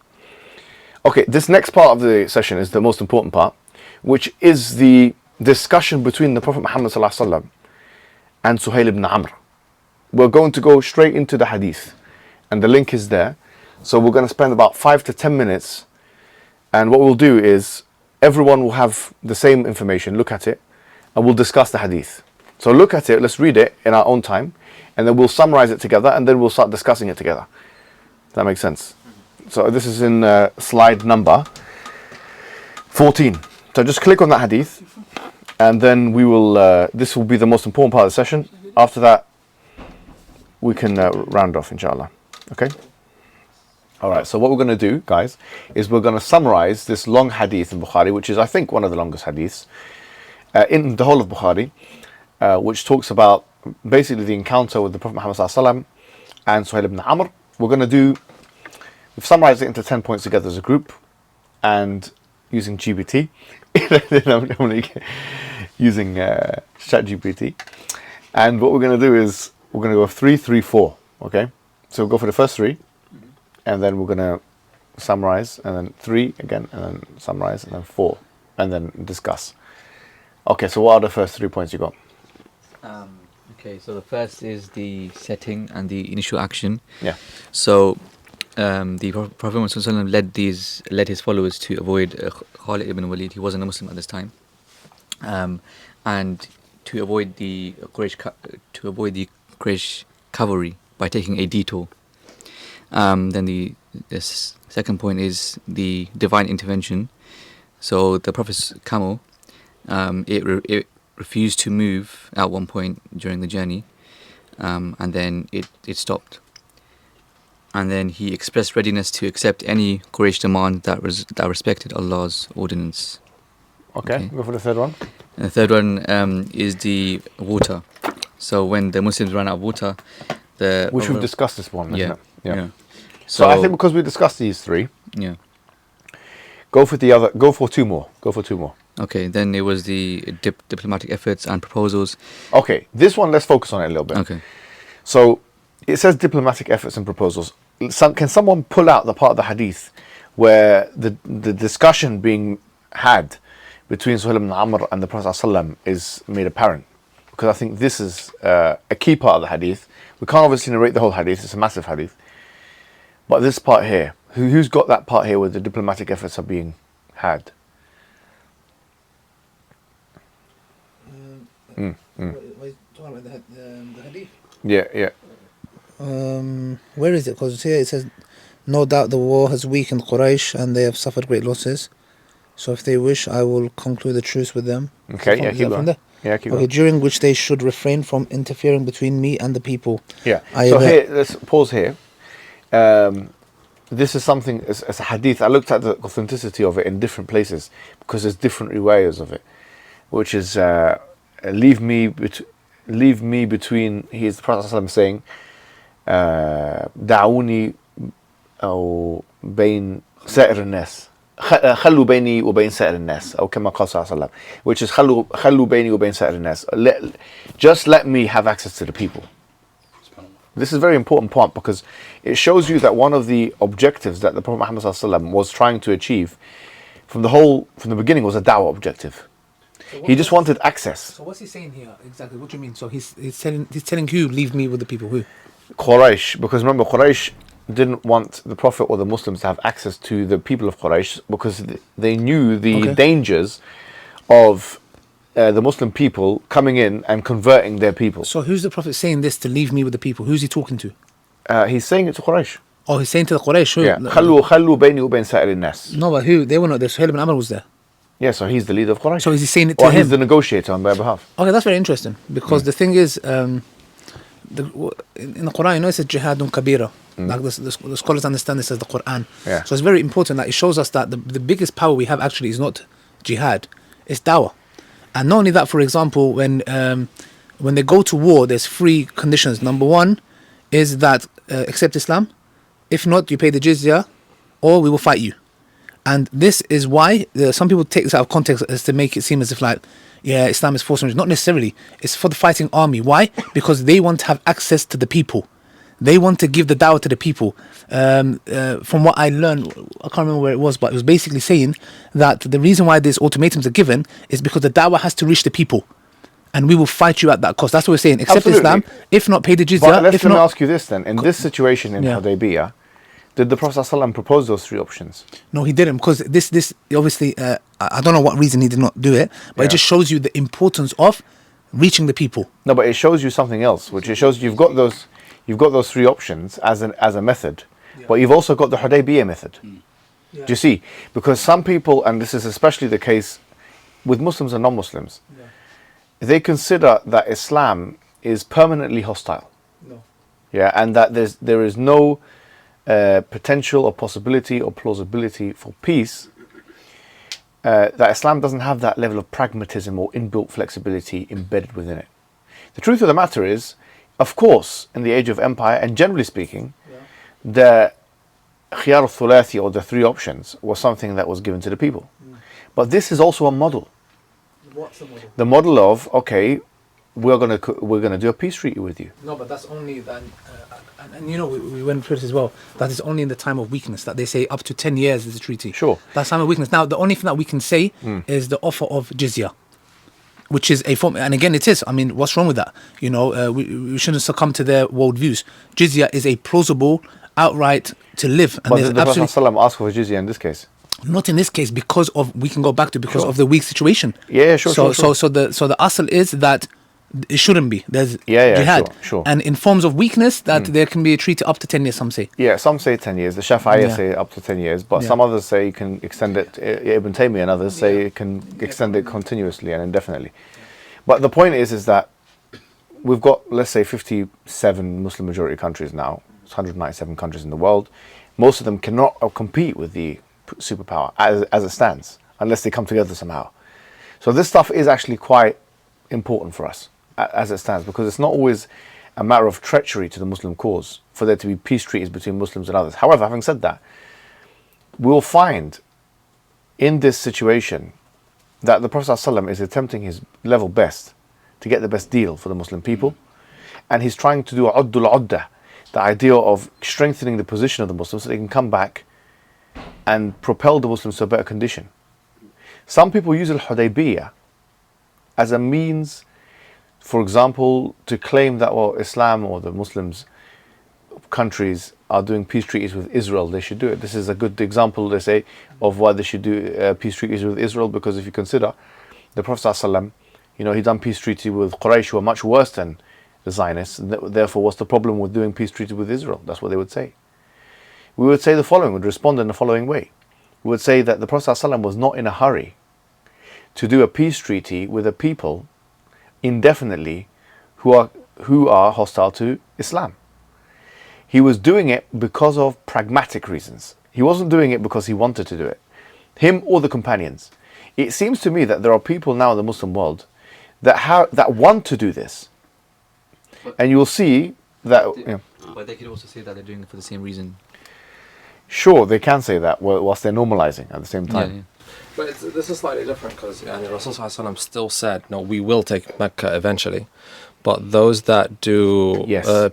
Okay, this next part of the session is the most important part, which is the discussion between the Prophet Muhammad sallallahu alaihi wasallam and Suhail ibn Amr. We're going to go straight into the hadith, and the link is there. So we're going to spend about 5 to 10 minutes, and what we'll do is everyone will have the same information, look at it, and we'll discuss the hadith. So look at it, let's read it in our own time, and then we'll summarize it together, and then we'll start discussing it together. Does that make sense? So this is in slide number 14. So just click on that hadith, and then we will, this will be the most important part of the session. After that, we can round off, inshallah. Okay? Alright, so what we're going to do, guys, is we're going to summarize this long hadith in Bukhari, which is, I think, one of the longest hadiths in the whole of Bukhari, which talks about basically the encounter with the Prophet Muhammad ﷺ and Suhail ibn Amr. We've summarized it into 10 points together as a group, and using GPT, using ChatGPT. And what we're going to do is, we're going to go 3, 3, 4, okay? So we'll go for the first 3, and then we're going to summarize, and then 3 again, and then summarize, and then 4, and then discuss. Okay, so what are the first 3 points you got? Okay, so the first is the setting and the initial action. Yeah. So the Prophet Muhammad led his followers to avoid Khalid ibn Walid. He wasn't a Muslim at this time, and to avoid the Quraysh cavalry by taking a detour. Then the second point is the divine intervention. So the Prophet's camel, it refused to move at one point during the journey, and then it stopped. And then he expressed readiness to accept any Quraysh demand that respected Allah's ordinance. Okay, go for the third one. And the third one is the water. So when the Muslims ran out of water, which we've discussed this one, isn't it? Yeah. So I think because we discussed these 3, yeah. Go for 2 more. Go for 2 more. Okay, then it was the diplomatic efforts and proposals. Okay, this one, let's focus on it a little bit. Okay. So it says diplomatic efforts and proposals. Can someone pull out the part of the hadith where the discussion being had between Suhail ibn Amr and the Prophet ﷺ is made apparent? Because I think this is a key part of the hadith. We can't obviously narrate the whole hadith, it's a massive hadith. But this part here, who's got that part here where the diplomatic efforts are being had? What are you talking about the hadith? Yeah. Where is it? Because here it says, no doubt the war has weakened Quraysh and they have suffered great losses. So if they wish, I will conclude a truce with them. Okay, yeah, keep going. Keep going. During which they should refrain from interfering between me and the people. Yeah. So here, let's pause here. This is something, as a hadith, I looked at the authenticity of it in different places because there's different riwayahs of it, which is leave me between, here's the Prophet ﷺ saying, دعوني أو بين سائر الناس خلوا بيني وبين سائر الناس أو كما قال صلى الله عليه وسلم, which is خلوا بيني وبين سائر الناس, just let me have access to the people. This is a very important point because it shows you that one of the objectives that the Prophet Muhammad ﷺ was trying to achieve from the beginning was a da'wah objective. So he just wanted access. So what's he saying here exactly? What do you mean? So he's telling who, leave me with the people, who? Quraysh, because remember Quraysh didn't want the Prophet or the Muslims to have access to the people of Quraysh because they knew the dangers of the Muslim people coming in and converting their people. So who's the Prophet saying this to leave me with the people? Who's he talking to? He's saying it to Quraysh. Oh, he's saying to the Quraysh. Who? Yeah. خلوا بيني وبين سائر الناس. No, but who? They were not there. Suhail ibn Amr was there. Yeah, so he's the leader of Quraysh. So is he saying it to or him? He's the negotiator on their behalf. Okay, that's very interesting because the thing is, in the Quran, you know, it says jihadun kabira. Like the scholars understand this as the Quran. Yeah. So it's very important that it shows us that the biggest power we have actually is not jihad, it's dawah. And not only that, for example, when they go to war, there's 3 conditions. Number 1 is that accept Islam. If not, you pay the jizya, or we will fight you. And this is why some people take this out of context as to make it seem as if like, yeah, Islam is forced. Not necessarily. It's for the fighting army. Why? Because they want to have access to the people. They want to give the dawah to the people. From what I learned, I can't remember where it was, but it was basically saying that the reason why these ultimatums are given is because the dawah has to reach the people. And we will fight you at that cost. That's what we're saying. Accept Islam, if not pay the jizya. But let me not, ask you this then. In this situation in Hudaybiyyah, did the Prophet ﷺ propose those three options? No, he didn't, because this obviously, I don't know what reason he did not do it, but it just shows you the importance of reaching the people. No, but it shows you something else, which it shows you've got those three options as a method, but you've also got the Hudaybiyyah method. Do you see? Because some people, and this is especially the case with Muslims and non-Muslims, they consider that Islam is permanently hostile. No. Yeah, and that there is no potential or possibility or plausibility for peace. That Islam doesn't have that level of pragmatism or inbuilt flexibility embedded within it. The truth of the matter is, of course, in the age of empire, and generally speaking, the khiyar al-thulathi, or the three options, was something that was given to the people. But this is also a model. What's the model? The model of, okay, we're gonna do a peace treaty with you. No, but that's only then, and you know we went through this as well. That is only in the time of weakness. That they say up to 10 years is a treaty. Sure. That's time of weakness. Now the only thing that we can say is the offer of jizya, which is a form. And again, it is. I mean, what's wrong with that? You know, we shouldn't succumb to their world views. Jizya is a plausible, outright to live. And but did the Prophet ﷺ ask for jizya in this case? Not in this case, because of we can go back to because of the weak situation. Yeah, sure. So the asl is that it shouldn't be. There's yeah, jihad, sure. and in forms of weakness that there can be a treaty up to 10 years. Some say. Yeah, some say 10 years. The Shafi'iyah say up to 10 years, but some others say you can extend it. Ibn Taymiyyah and others say you can extend it continuously and indefinitely. But the point is that we've got, let's say, 57 Muslim majority countries now. It's 197 countries in the world. Most of them cannot compete with the superpower as it stands, unless they come together somehow. So this stuff is actually quite important for us as it stands, because it's not always a matter of treachery to the Muslim cause for there to be peace treaties between Muslims and others. However, having said that, we'll find in this situation that the Prophet ﷺ is attempting his level best to get the best deal for the Muslim people, and he's trying to do Uddul Uddah, the idea of strengthening the position of the Muslims so they can come back and propel the Muslims to a better condition. Some people use al-Hudaybiyyah as a means, for example, to claim that, well, Islam or the Muslims countries are doing peace treaties with Israel, they should do it. This is a good example, they say, of why they should do peace treaties with Israel, because if you consider the Prophet ﷺ, you know, he done peace treaty with Quraysh, who are much worse than the Zionists, and therefore what's the problem with doing peace treaty with Israel? That's what they would say. We would say the following, would respond in the following way. We would say that the Prophet ﷺ was not in a hurry to do a peace treaty with a people indefinitely who are hostile to Islam. He was doing it because of pragmatic reasons. He wasn't doing it because he wanted to do it. Him or the companions. It seems to me that there are people now in the Muslim world that want to do this. And you'll see that... But they could also say that they're doing it for the same reason. Sure, they can say that whilst they're normalizing at the same time. Yeah. But this is slightly different because Rasul ﷺ still said, no, we will take Mecca eventually. But those that do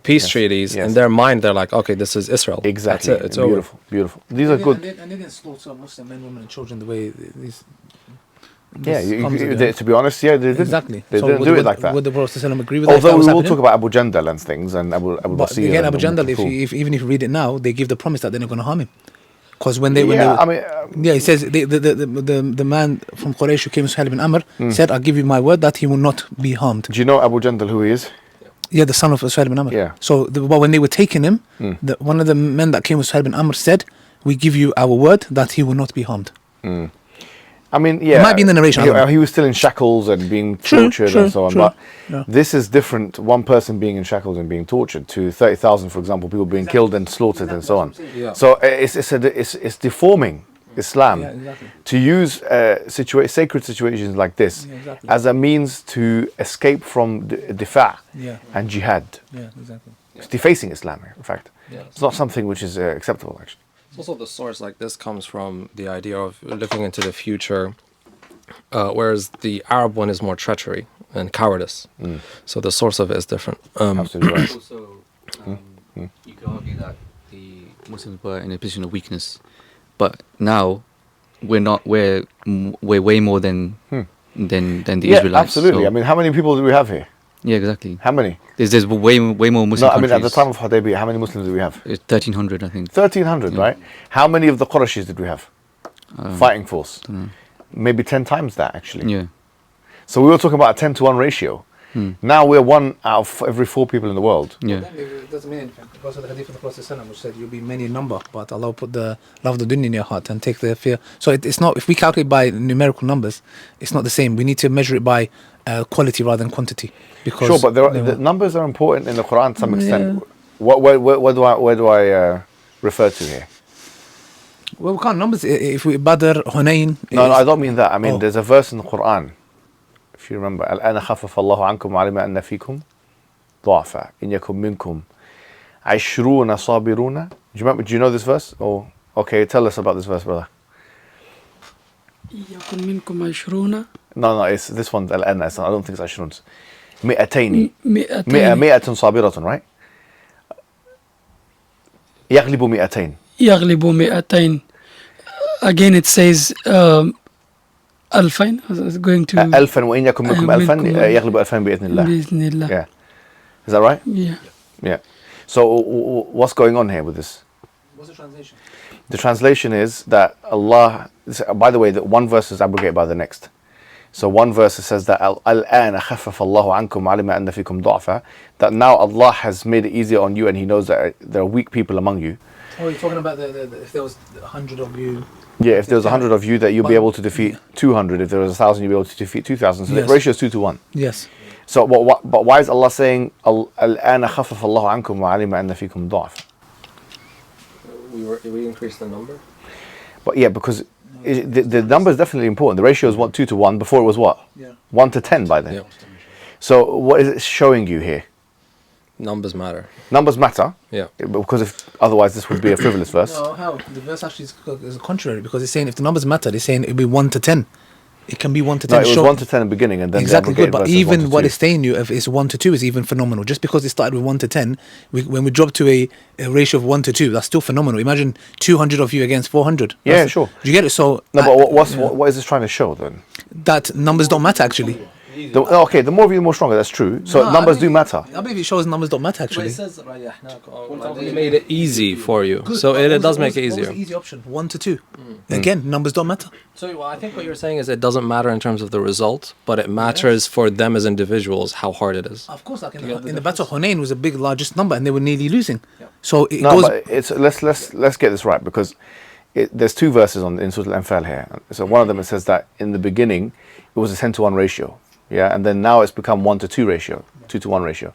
peace treaties, in their mind, they're like, okay, this is Israel. Exactly. That's it. It's beautiful, over. beautiful. These are good. And they didn't slaughter Muslim men, women, and children the way these. To be honest, they didn't. Exactly. They didn't do it like that. Would the Prophet ﷺ agree with that? Although we will talk about Abu Jandal and things, and Abu But Basir. again, Abu Jandal, even if you read it now, they give the promise that they're not going to harm him. Because when they he says the man from Quraysh who came to Suhail ibn Amr said, "I'll give you my word that he will not be harmed." Do you know Abu Jandal who he is? Yeah, the son of Suhail ibn Amr. Yeah. So but when they were taking him, one of the men that came with Suhail ibn Amr said, "We give you our word that he will not be harmed." I mean, It might be in the narration. He was still in shackles and being tortured and so on. But this is different. One person being in shackles and being tortured to 30,000, for example, people being killed and slaughtered and so on. Yeah. So it's deforming Islam to use sacred situations like this as a means to escape from difa' and jihad. Yeah, exactly. It's defacing Islam, in fact. It's not something which is acceptable, actually. Also, the source like this comes from the idea of looking into the future, whereas the Arab one is more treachery and cowardice. So the source of it is different. Absolutely right. Also, You could argue that the Muslims were in a position of weakness, but now we're not. We're way more than the Israelites. Absolutely. So, I mean, how many people do we have here? yeah, exactly. How many? There's way more Muslim No, I mean, countries. at the time of Hudaybiyah, how many Muslims do we have? It's 1,300, I think. 1,300, Yeah. right? How many of the Qurayshis did we have? Fighting force. Dunno. Maybe 10 times that, actually. Yeah. So we were talking about a 10-to-1 ratio. Now we're 1 out of every 4 people in the world. Yeah. It doesn't mean anything. Because of the hadith of the Prophet ﷺ, which said you'll be many in number, but Allah will put the love of the dunya in your heart and take the fear. So it's not, if we calculate by numerical numbers, it's not the same. We need to measure it by quality rather than quantity. Because Sure, but the numbers are important in the Quran to some extent. Where do I refer to here? well, we can't numbers. If we Badr, Hunayn. No, I don't mean that. I mean, Oh. there's a verse in the Quran, if you remember, الآن خفف الله عنكم وعلم أن فيكم ضعفا إن يكن منكم 20 صابرون. Do you know this verse? Oh, okay. Tell us about this verse, brother. يكن منكم 20 No, it's this one. الآن. I don't think it's 20. 200. 200 100 صابرة, right? يغلب 200. يغلب 200. Again it says 2000 is going to 1000 وإن يكن منكم 1000 يغلب 2000 بإذن الله. بإذن الله. Yeah. Is that right? Yeah. Yeah. So what's going on here with this? What's the translation? The translation is that Allah, by the way, that one verse is abrogated by the next. So one verse says that الآن خفف الله عنكم وعلم أن فيكم ضعفا, that now Allah has made it easier on you and He knows that there are weak people among you. Oh, you're talking about the if there was 100 of you. Yeah, if there was 100 of you, that you'll be able to defeat 200. If there was 1,000, you'll be able to defeat 2,000. So Yes. the ratio is 2 to 1. Yes. So but why is Allah saying الآن خفف الله عنكم وعلم أن فيكم ضعفا? We increased the number. But yeah, because the number is definitely important. The ratio is 2 to 1. Before it was what? Yeah. 1 to 10 by then. Yeah. So what is it showing you here? Numbers matter. Numbers matter. Yeah. Because if otherwise this would be a frivolous verse. No, how? The verse actually is contrary because it's saying if the numbers matter, they're saying it'll be 1 to 10. It can be 1 to 10. No, it was Show- 1 to 10 in the beginning, and then exactly the good, but abrogated verse is 1 even to what 2. it's saying you if it's 1 to 2 is even phenomenal. Just because it started with 1 to 10, when we drop to a ratio of 1 to 2, that's still phenomenal. Imagine 200 of you against 400. Yeah, That's- sure. Do you get it? So No, but what is this trying to show then? that numbers don't matter actually. Okay, the more of you, the more stronger. That's true. So No, numbers I do believe- matter. I believe it shows numbers don't matter actually. It made it easy for you, so it does make it What was easier. the easy option? 1 to 2. Again, numbers don't matter. So I think what you're saying is it doesn't matter in terms of the result, but it matters for them as individuals how hard it is. Of course, like in the Battle of Hunayn was a big, largest number, and they were nearly losing. So it No, goes. but it's let's get this right, because there's 2 verses in Surah Al-Anfal here. So one of them, it says that in the beginning it was a 10 to 1 ratio, yeah, and then now it's become 1 to 2 ratio, 2 to 1 ratio.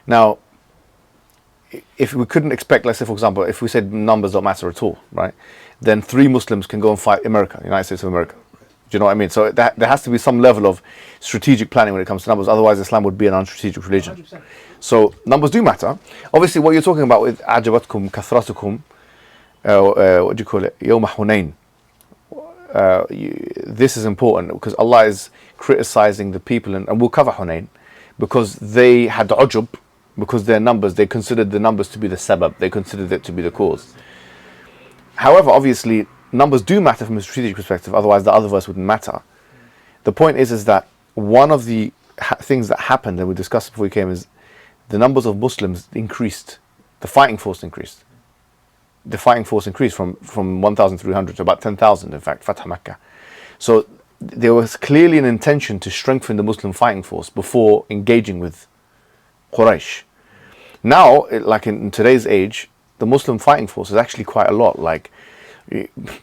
Now, if we couldn't expect, let's say for example, if we said numbers don't matter at all, right, then 3 Muslims can go and fight America, United States of America. Do you know what I mean? So there has to be some level of strategic planning when it comes to numbers. Otherwise, Islam would be an unstrategic religion. 100%. So numbers do matter. Obviously, what you're talking about with أعجبتكم كثرتكم, what do you call it? يوم حنين. This is important because Allah is criticizing the people, and we'll cover Hunayn, because they had ujub, because their numbers, they considered the numbers to be the sabab, they considered it to be the cause. However, obviously, numbers do matter from a strategic perspective, otherwise the other verse wouldn't matter. The point is that one of the things that happened, and we discussed before we came, is the numbers of Muslims increased, the fighting force increased. The fighting force increased from 1,300 to about 10,000, in fact, Fatah Makkah. So there was clearly an intention to strengthen the Muslim fighting force before engaging with Quraysh. Now, like in today's age, the Muslim fighting force is actually quite a lot. Like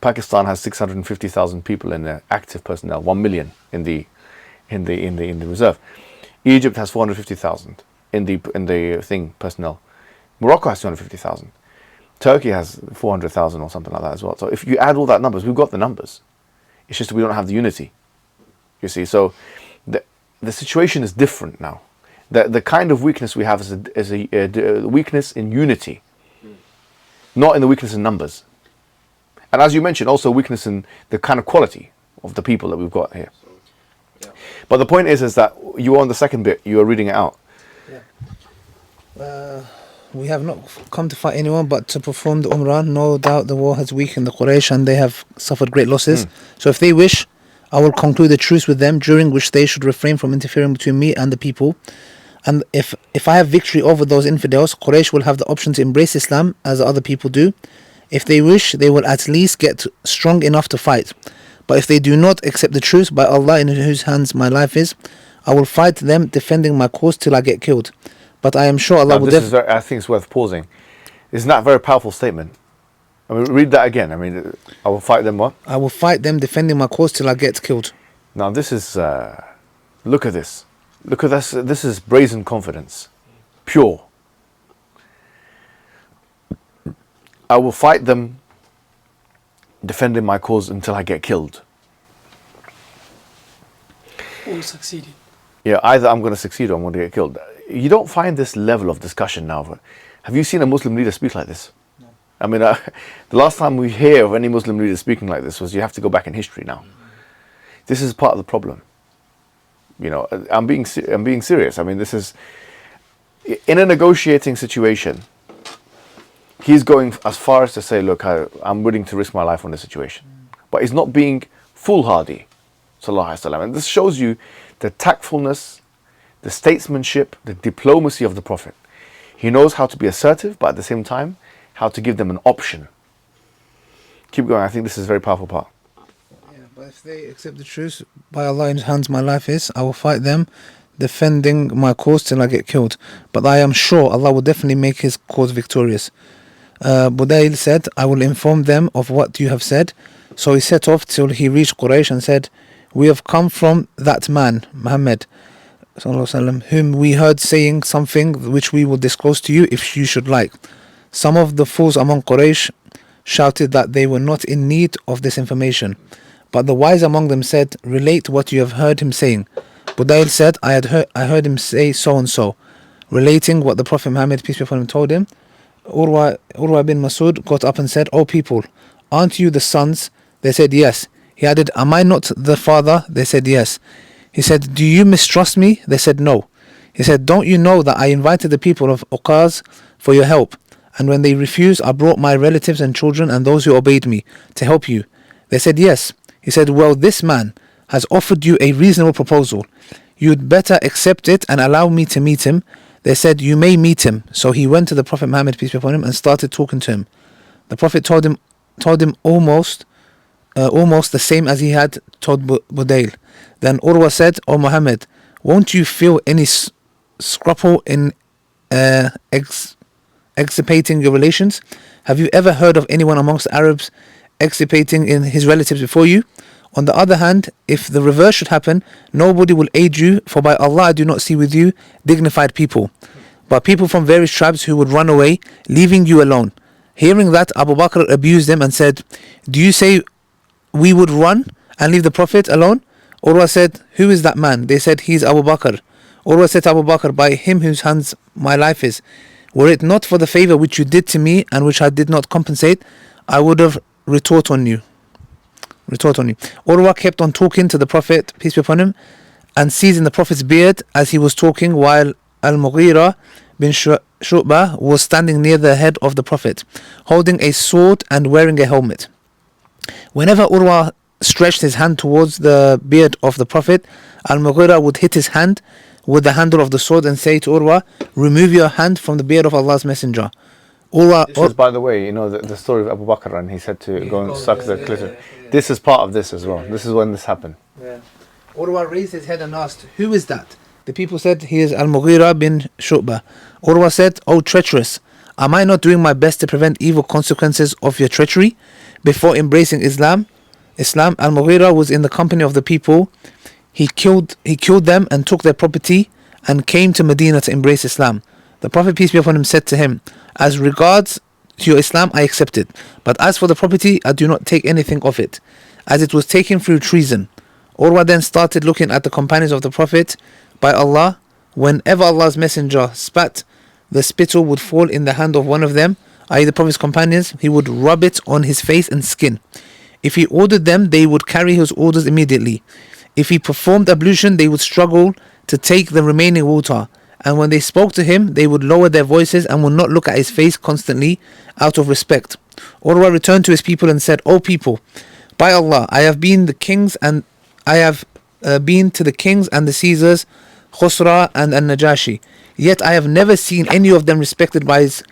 Pakistan has 650,000 people in their active personnel, 1 million in the reserve. Egypt has 450,000 in the personnel. Morocco has 250,000. Turkey has 400,000 or something like that as well. So if you add all that numbers, we've got the numbers. It's just we don't have the unity. You see, so the situation is different now. The kind of weakness we have is a weakness in unity, not in the weakness in numbers. And as you mentioned, also weakness in the kind of quality of the people that we've got here. But the point is that you were on the second bit, you were reading it out. We have not come to fight anyone but to perform the Umrah. No doubt the war has weakened the Quraysh and they have suffered great losses. So if they wish, I will conclude a truce with them, during which they should refrain from interfering between me and the people. And if I have victory over those infidels, Quraysh will have the option to embrace Islam as other people do. If they wish, they will at least get strong enough to fight. But if they do not accept the truce, by Allah in whose hands my life is, I will fight them, defending my cause till I get killed. But I am sure Allah will I think it's worth pausing. Isn't that a very powerful statement? I mean, read that again. I mean, I will fight them what? I will fight them, defending my cause till I get killed. Now this is, look at this. Look at this. This is brazen confidence. Pure. I will fight them, defending my cause until I get killed. Or succeeding. Yeah, either I'm going to succeed or I'm going to get killed. You don't find this level of discussion now. Have you seen a Muslim leader speak like this? No. I mean, the last time we hear of any Muslim leader speaking like this was, you have to go back in history now. This is part of the problem. You know, I'm being serious. I mean, this is, in a negotiating situation, he's going as far as to say, look, I'm willing to risk my life on this situation. But he's not being foolhardy, sallallahu alaihi wasallam. And this shows you the tactfulness, the statesmanship, the diplomacy of the Prophet. He knows how to be assertive, but at the same time, how to give them an option. Keep going. I think this is a very powerful part. Yeah, but if they accept the truth, by Allah in His hands my life is, I will fight them, defending my cause till I get killed. But I am sure Allah will definitely make His cause victorious. Budayl said, I will inform them of what you have said. So he set off till he reached Quraysh and said, we have come from that man, Muhammad, whom we heard saying something which we will disclose to you if you should like. Some of the fools among Quraysh shouted that they were not in need of this information. But the wise among them said, relate what you have heard him saying. Budayl said, I heard him say so and so, relating what the Prophet Muhammad, peace be upon him, told him. Urvah bin Masud got up and said, O people, aren't you the sons? They said, yes. He added, am I not the father? They said, yes. He said, do you mistrust me? They said, no. He said, don't you know that I invited the people of Uqaz for your help? And when they refused, I brought my relatives and children and those who obeyed me to help you. They said, yes. He said, well, this man has offered you a reasonable proposal. You'd better accept it and allow me to meet him. They said, you may meet him. So he went to the Prophet Muhammad, peace be upon him, and started talking to him. The Prophet told him almost the same as he had told Budayl. Then Urvah said, O Muhammad, won't you feel any scruple in extirpating your relations? Have you ever heard of anyone amongst the Arabs extirpating in his relatives before you? On the other hand, if the reverse should happen, nobody will aid you, for by Allah I do not see with you dignified people, but people from various tribes who would run away, leaving you alone. Hearing that, Abu Bakr abused them and said, do you say we would run and leave the Prophet alone? Urvah said, who is that man? They said, he is Abu Bakr. Urvah said to Abu Bakr, by him whose hands my life is, were it not for the favor which you did to me and which I did not compensate, I would have retort on you. Urvah kept on talking to the Prophet, peace be upon him, and seizing the Prophet's beard as he was talking, while Al-Mughira bin Shu'bah was standing near the head of the Prophet, holding a sword and wearing a helmet. Whenever Urvah stretched his hand towards the beard of the Prophet, Al-Mughira would hit his hand with the handle of the sword and say to Urvah, remove your hand from the beard of Allah's Messenger. This is, by the way, you know, the story of Abu Bakr, and he said to go and suck the clit. This is part of this as well. This is when this happened. Yeah. Urvah raised his head and asked, who is that? The people said, he is Al-Mughira bin Shu'bah. Urvah said, O treacherous, am I not doing my best to prevent evil consequences of your treachery? Before embracing Islam, Al-Mughira was in the company of the people. He killed them and took their property and came to Medina to embrace Islam. The Prophet, peace be upon him, said to him, as regards to your Islam, I accept it. But as for the property, I do not take anything of it, as it was taken through treason. Urvah then started looking at the companions of the Prophet. By Allah, whenever Allah's Messenger spat, the spittle would fall in the hand of one of them, i.e. the Prophet's companions. He would rub it on his face and skin. If he ordered them, they would carry his orders immediately. If he performed ablution, they would struggle to take the remaining water, And when they spoke to him, they would lower their voices and would not look at his face constantly out of respect. Urwah returned to his people and said, O people, by Allah, I have been the kings and I have been to the kings and the Caesars, Khusra and An-Najashi. Yet I have never seen any of them respected by his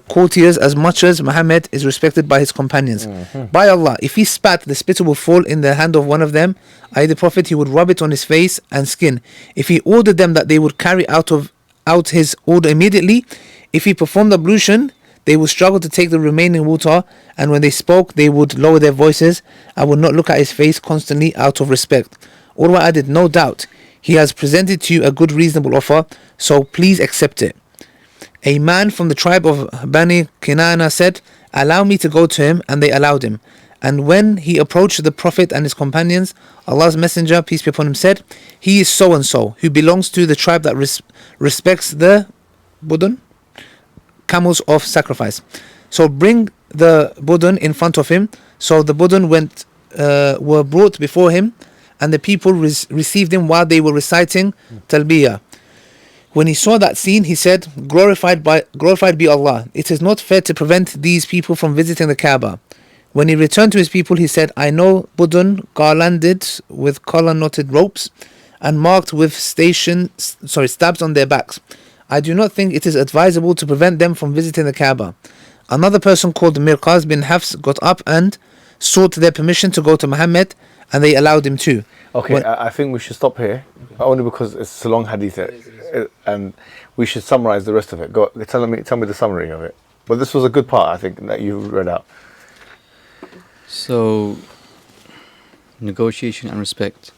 courtiers as much as Muhammad is respected by his companions. By Allah, if he spat, the spittle would fall in the hand of one of them, i.e. the Prophet, he would rub it on his face and skin. If he ordered them that they would carry out his order immediately, if he performed ablution, they would struggle to take the remaining water, and when they spoke, they would lower their voices and would not look at his face constantly out of respect. Urwah added, no doubt, he has presented to you a good reasonable offer, so please accept it. A man from the tribe of Bani Kinana said, allow me to go to him, and they allowed him. And when he approached the Prophet and his companions, Allah's Messenger, peace be upon him, said, he is so and so, who belongs to the tribe that respects the budun, camels of sacrifice. So bring the budun in front of him. So the budun were brought before him, and the people received him while they were reciting Talbiyah. When he saw that scene, he said, glorified be Allah. It is not fair to prevent these people from visiting the Kaaba. When he returned to his people, he said, I know budun garlanded with collar-knotted ropes and marked with stabs on their backs. I do not think it is advisable to prevent them from visiting the Kaaba. Another person called Mirqaz bin Hafs got up and sought their permission to go to Muhammad, and they allowed him to. Okay, I think we should stop here, only because it's a long hadith, and we should summarize the rest of it. Tell me the summary of it. But this was a good part, I think, that you read out. So, negotiation and respect.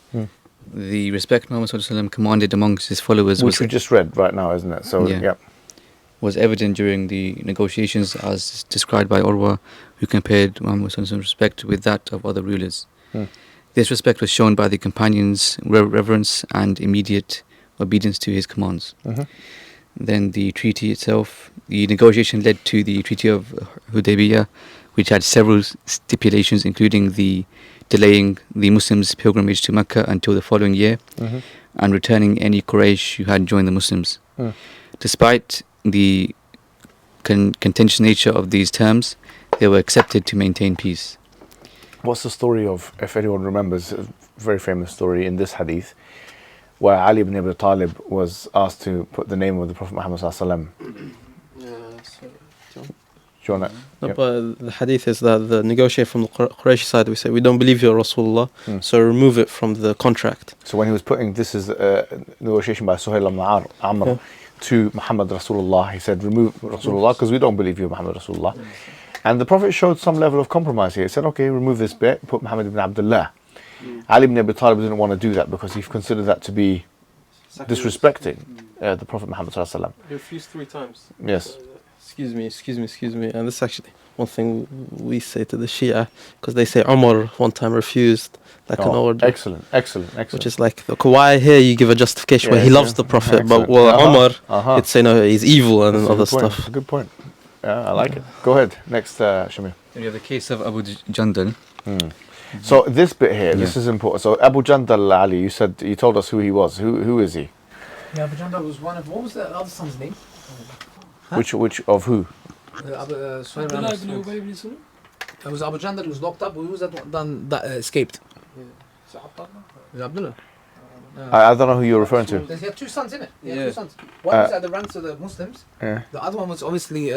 The respect Muhammad ﷺ commanded amongst his followers, which we just read right now, isn't it? So, yeah. Was evident during the negotiations, as described by Urwah, who compared Muhammad ﷺ's respect with that of other rulers. This respect was shown by the companions' reverence and immediate obedience to his commands. Then the treaty itself, the negotiation led to the Treaty of Hudaibiyah, which had several stipulations, including the delaying the Muslims' pilgrimage to Mecca until the following year, and returning any Quraysh who had joined the Muslims. Despite the contentious nature of these terms, they were accepted to maintain peace. What's the story of, if anyone remembers, a very famous story in this hadith, where Ali ibn Abi Talib was asked to put the name of the Prophet Muhammad sallallahu alaihi wasallam. No, but the hadith is that the negotiator from the Quraysh side, we say, we don't believe you're Rasulullah, so remove it from the contract. So when he was putting, this is a negotiation by Suhail ibn Amr to Muhammad Rasulullah, he said, remove Rasulullah because we don't believe you're Muhammad Rasulullah. And the Prophet showed some level of compromise here. He said, okay, remove this bit, put Muhammad ibn Abdullah. Ali ibn Abi Talib didn't want to do that because he considered that to be disrespecting the Prophet Muhammad sallallahu alaihi wasallam. He refused 3 times. Yes. Excuse me. And this is actually one thing we say to the Shia, because they say Umar one time refused an order. Excellent. Which is like, why here you give a justification where he loves the Prophet, but Umar, it's say no, he's evil and other stuff. That's a good point. Yeah, I like it. Go ahead. Next, Shamir. We have the case of Abu Jandal. So this bit here, this is important. So Abu Jandal Ali, you told us who he was. Who is he? Yeah, Abu Jandal was one of, what was the other son's name? Which of who? It was Abu Jandal who was locked up. Who was that escaped? Is it Abdullah? I don't know who you're referring to. He had 2 sons, innit? He had 2 sons. One was at the ranks of the Muslims. The other one was obviously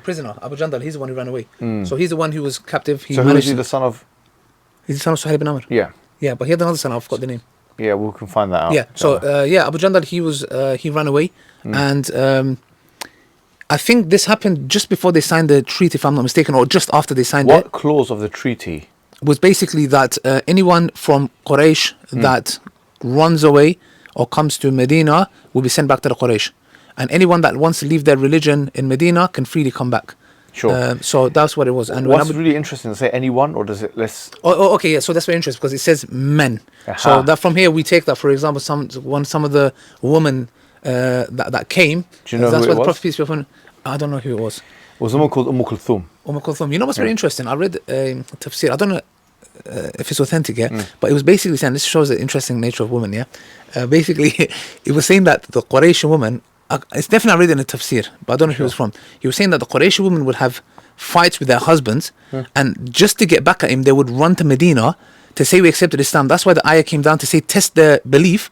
prisoner. Abu Jandal, he's the one who ran away. So he's the one who was captive. So who is he the son of? He's the son of Suhail ibn Amr. Yeah, but he had another son. I forgot the name. Yeah, we can find that out. Yeah. So Abu Jandal, he ran away, and I think this happened just before they signed the treaty, if I'm not mistaken, or just after they signed it. What clause of the treaty? Was basically that anyone from Quraysh that runs away or comes to Medina will be sent back to the Quraysh, and anyone that wants to leave their religion in Medina can freely come back. Sure. So that's what it was. And what's really interesting, to say anyone, or does it less? Okay, yeah. So that's very interesting because it says men. So that from here we take that, for example, some of the women that came. Do you know that's who what it the was? Prophet, peace be upon him, I don't know who it was. It was someone called Kulthum. Kulthum. You know what's very interesting? I read tafsir. I don't know if it's authentic, yeah. But it was basically saying, this shows the interesting nature of women, yeah. Basically, it was saying that the Quraysh woman, it's definitely read in a tafsir, but I don't know who it was from. He was saying that the Quraysh women would have fights with their husbands, and just to get back at him, they would run to Medina to say we accepted Islam. That's why the ayah came down to say test their belief,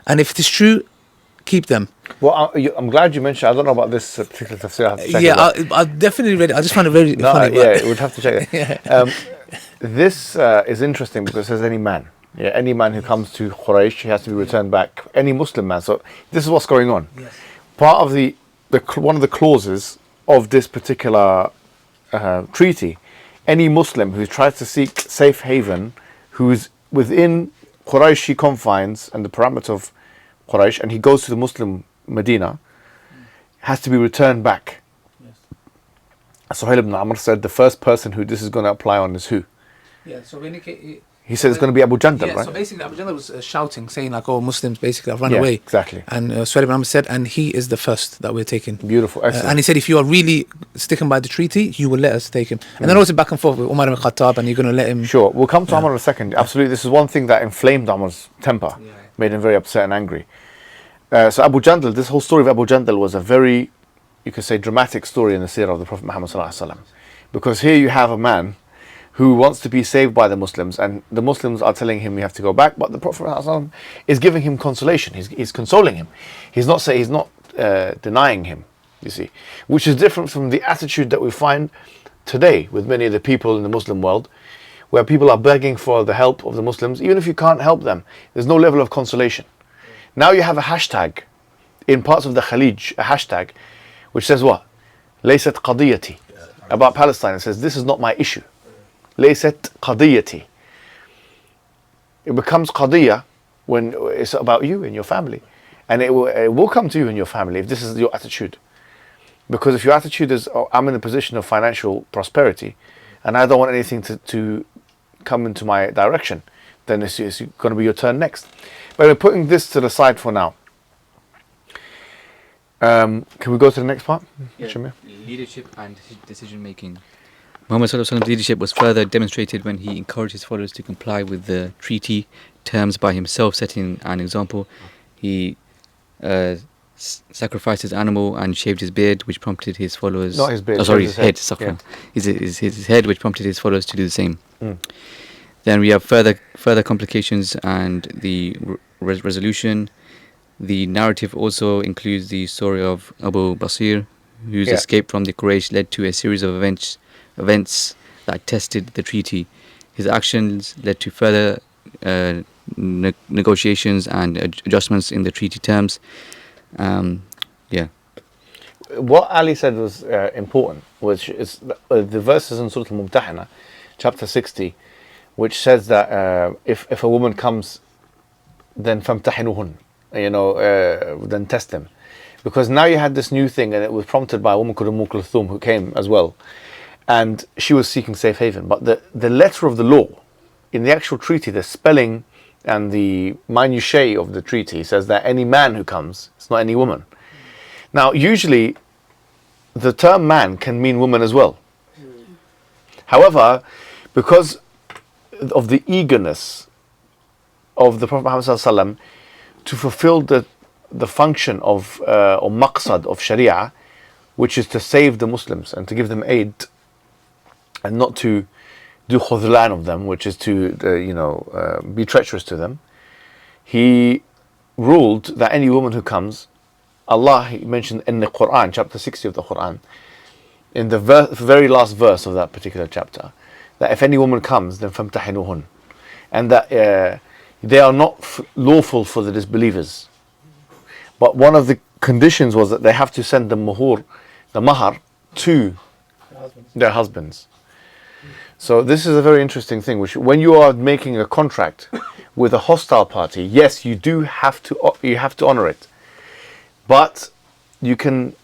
and if it is true, keep them. Well, I'm glad you mentioned. I don't know about this particular tafsir. I have to check Yeah, it out. I definitely read it. I just find it very No, funny. yeah, we'd have to check it. Yeah. This is interesting because it says any man. Yeah, any man who comes to Quraysh, he has to be returned back. Any Muslim man. So this is what's going on. Yes. Part of the one of the clauses of this particular treaty, any Muslim who tries to seek safe haven, who's within Qurayshi confines and the parameters of Quraysh, and he goes to the Muslim Medina, has to be returned back. Yes. Suhail ibn Amr said the first person who this is going to apply on is who? Yeah, so when he said it's going to be Abu Jandal, yeah, right? so basically Abu Jandal was shouting, saying like, oh, Muslims basically have run Yeah, away. exactly. And Suhail ibn Amr said, and he is the first that we're taking. Beautiful, excellent. And he said, if you are really sticking by the treaty, you will let us take him. And then also back and forth with Umar ibn Khattab, and you're going to let him. Sure, we'll come to Umar in a second. Absolutely, this is one thing that inflamed Umar's temper, made him very upset and angry. So Abu Jandal, this whole story of Abu Jandal was a very, you could say, dramatic story in the seerah of the Prophet Muhammad sallallahu alaihi wasallam. Because here you have a man who wants to be saved by the Muslims, and the Muslims are telling him you have to go back, but the Prophet ﷺ is giving him consolation. He's consoling him. He's not denying him, you see, which is different from the attitude that we find today with many of the people in the Muslim world, where people are begging for the help of the Muslims. Even if you can't help them, there's no level of consolation. Now you have a hashtag in parts of the Khalij, a hashtag which says what? Laysat qadiyati. About Palestine, it says, this is not my issue. Laysat qadiyati. It becomes qadiyah when it's about you and your family. And it will come to you and your family if this is your attitude. Because if your attitude is, oh, I'm in a position of financial prosperity and I don't want anything to come into my direction, then it's going to be your turn next. But we're putting this to the side for now. Can we go to the next part? Yeah. Leadership and decision making. Muhammad Sallallahu Alaihi Wasallam's leadership was further demonstrated when he encouraged his followers to comply with the treaty terms by himself, setting an example. He sacrificed his animal and shaved his beard, which prompted his followers. Not his beard. Oh, sorry, his head. Yeah. His head, which prompted his followers to do the same. Then we have further complications and the resolution. The narrative also includes the story of Abu Basir, whose escape from the Quraysh led to a series of events that tested the treaty. His actions led to further negotiations and adjustments in the treaty terms. What Ali said was important, which is the verses in Surah Al-Mumtahana, chapter 60, which says that if a woman comes, then famtahinuhun, then test them. Because now you had this new thing, and it was prompted by a woman called Kulthum who came as well, and she was seeking safe haven. But the letter of the law, in the actual treaty, the spelling and the minutiae of the treaty says that any man who comes, it's not any woman. Now, usually, the term man can mean woman as well. However, because of the eagerness of the Prophet Muhammad ﷺ to fulfill the function of or maqsad of Sharia, which is to save the Muslims and to give them aid, and not to do khudlan of them, which is to be treacherous to them. He ruled that any woman who comes, Allah he mentioned in the Quran, chapter 60 of the Quran, in the very last verse of that particular chapter, that if any woman comes, then famtahinuhun, and that they are not lawful for the disbelievers. But one of the conditions was that they have to send the mahar, to their husbands. So this is a very interesting thing, which when you are making a contract with a hostile party, yes, you have to honor it. But you can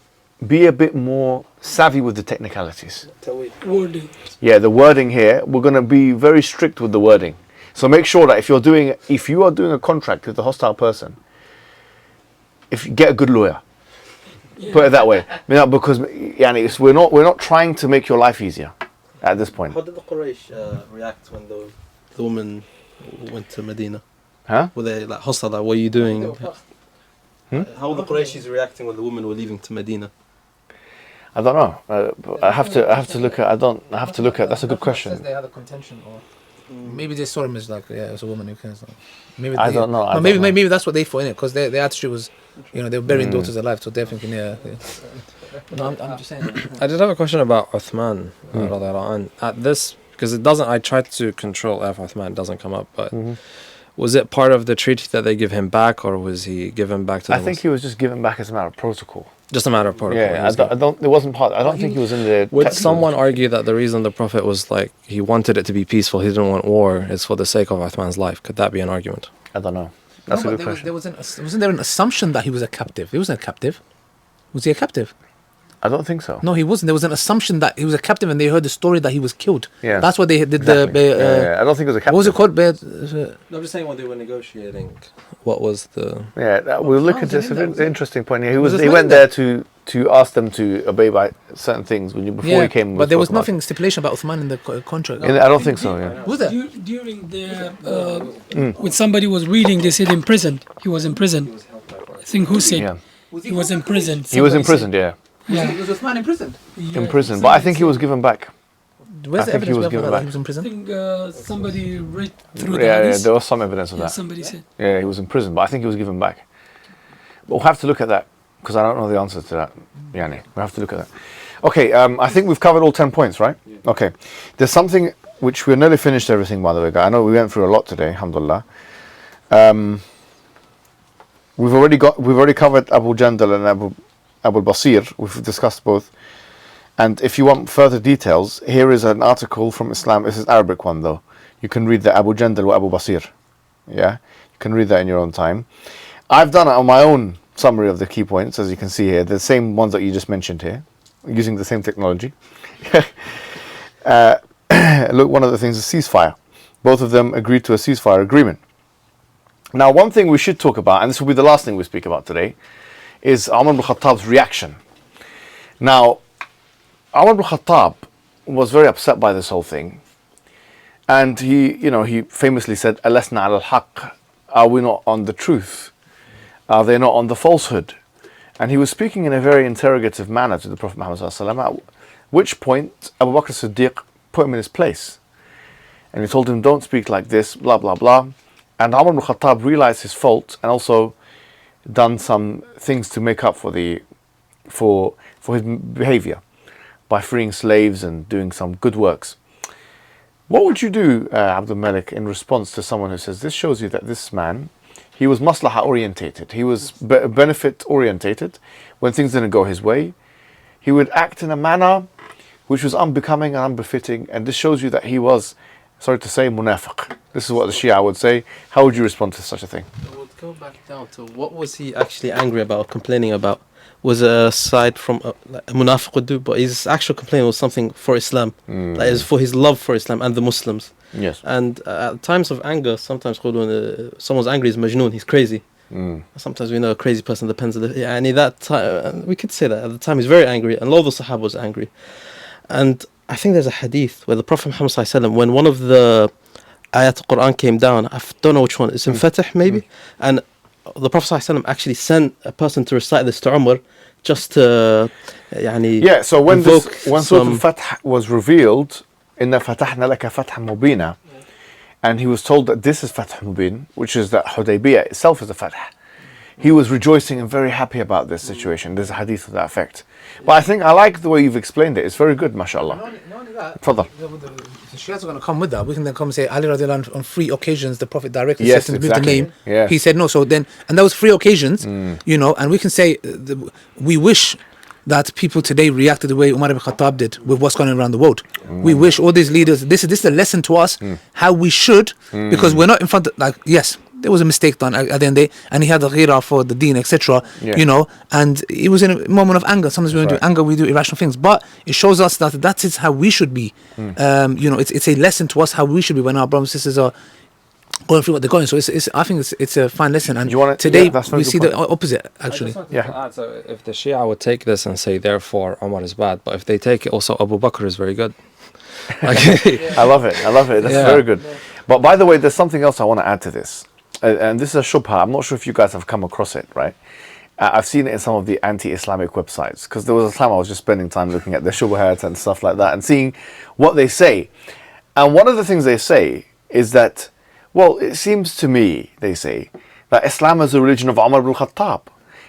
be a bit more savvy with the technicalities. Wording. Yeah, the wording here, we're going to be very strict with the wording. So make sure that if you are doing a contract with a hostile person, if you get a good lawyer, put it that way. Because we're not trying to make your life easier at this point. How did the Quraysh react when the woman went to Medina? Huh? Were they like hostile? Like, what are you doing? Hmm? How were the Qurayshis reacting when the women were leaving to Medina? I don't know. I have to look at. I have to look at. That's a good question. They had a contention, or maybe they saw him as like, yeah, it's a woman who cares. Maybe I don't know. Maybe that's what they thought in it, because their attitude was, they were burying daughters alive, so they're thinking, yeah. No, I'm just saying. I did have a question about Uthman. At this, because it doesn't. I tried to control F Uthman. It doesn't come up, but. Was it part of the treaty that they give him back, or was he given back to them? I think he was just given back as a matter of protocol. Just a matter of protocol. Yeah, I don't. It wasn't part. I don't think he was in the. Would someone argue that the reason the Prophet was like he wanted it to be peaceful, he didn't want war, is for the sake of Uthman's life? Could that be an argument? I don't know. That's a good question. Wasn't there an assumption that he was a captive? He wasn't a captive. Was he a captive? I don't think so. No, he wasn't. There was an assumption that he was a captive, and they heard the story that he was killed. Yeah, that's what they did. Exactly. I don't think it was a captive. What was it called? No, I'm just saying when they were negotiating. What was the? Yeah, we'll look at this. It's an interesting point. Yeah, he went there to ask them to obey by certain things before he came. But there was nothing stipulation about Uthman in the contract. I don't think so. Yeah. Was there? During the when somebody was reading, they said imprisoned. He was imprisoned. I think who said he was imprisoned. He was imprisoned. Yeah. Yeah. Was Uthman imprisoned? In prison, but I think he was given back. Where's the evidence that he was in I prison? think somebody read through the Yeah, hadith. there was some evidence of that. Somebody said. Yeah, he was in prison, but I think he was given back. But we'll have to look at that, because I don't know the answer to that, Yani. We'll have to look at that. Okay, I think we've covered all 10 points, right? Okay. There's something which we're nearly finished everything, by the way, guys. I know we went through a lot today, alhamdulillah. We've already covered Abu Jandal and Abu Basir. We've discussed both. And if you want further details, here is an article from Islam. This is Arabic one, though. You can read the Abu Jandal or Abu Basir. Yeah? You can read that in your own time. I've done it on my own summary of the key points, as you can see here. The same ones that you just mentioned here, using the same technology. Look, one of the things is ceasefire. Both of them agreed to a ceasefire agreement. Now, one thing we should talk about, and this will be the last thing we speak about today, is Umar ibn Khattab's reaction. Now, Umar ibn Khattab was very upset by this whole thing. And he famously said, Alasna al-haq, are we not on the truth? Are they not on the falsehood? And he was speaking in a very interrogative manner to the Prophet Muhammad sallallahu alaihi wasallam, at which point Abu Bakr Siddiq put him in his place. And he told him, don't speak like this, blah, blah, blah. And Umar ibn Khattab realized his fault and also done some things to make up for his behavior by freeing slaves and doing some good works. What would you do, Abdul Malik, in response to someone who says, this shows you that this man, he was maslahah orientated, he was benefit orientated. When things didn't go his way, he would act in a manner which was unbecoming and unbefitting, and this shows you that he was, sorry to say, munafiq. This is what the Shia would say. How would you respond to such a thing? I would go back down to what was he actually angry about, complaining about? Was aside from a munafiq would do, but his actual complaint was something for Islam, that is for his love for Islam and the Muslims. Yes. And at times of anger, sometimes when someone's angry is majnoon, he's crazy. Sometimes we know a crazy person depends on and that time, we could say that at the time he's very angry, and a lot of the Sahaba was angry. And I think there's a hadith where the Prophet Muhammad sallallahu alaihi wasallam, when one of the ayat of Quran came down, I don't know which one, it's in Fatih maybe, and the Prophet sallallahu alaihi wasallam actually sent a person to recite this to Umar just to so when Surah Al-Fath was revealed, inna fatahna laka fathan mubina, and he was told that this is Fath Mubin, which is that Hudaybiyyah itself is a Fath. He was rejoicing and very happy about this situation. There's a hadith of that effect. But I think I like the way you've explained it. It's very good, mashallah. Not only that, Fadal. The Shias are going to come with that. We can then come and say, Ali radiallahu anhu, on 3 occasions, the Prophet directly Yes, said to exactly. the name. Yeah. He said no. So then, and that was 3 occasions, and we can say, we wish that people today react to the way Umar ibn Khattab did with what's going on around the world. We wish all these leaders, this is a lesson to us, how we should, because we're not in front of, yes, there was a mistake done at the end of the day, and he had the ghira for the deen, etc. And it was in a moment of anger. Sometimes when we do anger, we do irrational things, but it shows us that is how we should be. It's a lesson to us how we should be when our brothers and sisters are going through what they're going. So I think it's a fine lesson. And today we see the opposite, actually. So if the Shia would take this and say, therefore Umar is bad, but if they take it also, Abu Bakr is very good. I love it. That's very good. But by the way, there's something else I want to add to this. And this is a shubha. I'm not sure if you guys have come across it, right? I've seen it in some of the anti-Islamic websites, because there was a time I was just spending time looking at the shubhat and stuff like that and seeing what they say. And one of the things they say is that, well, it seems to me, they say, that Islam is the religion of Umar ibn Khattab.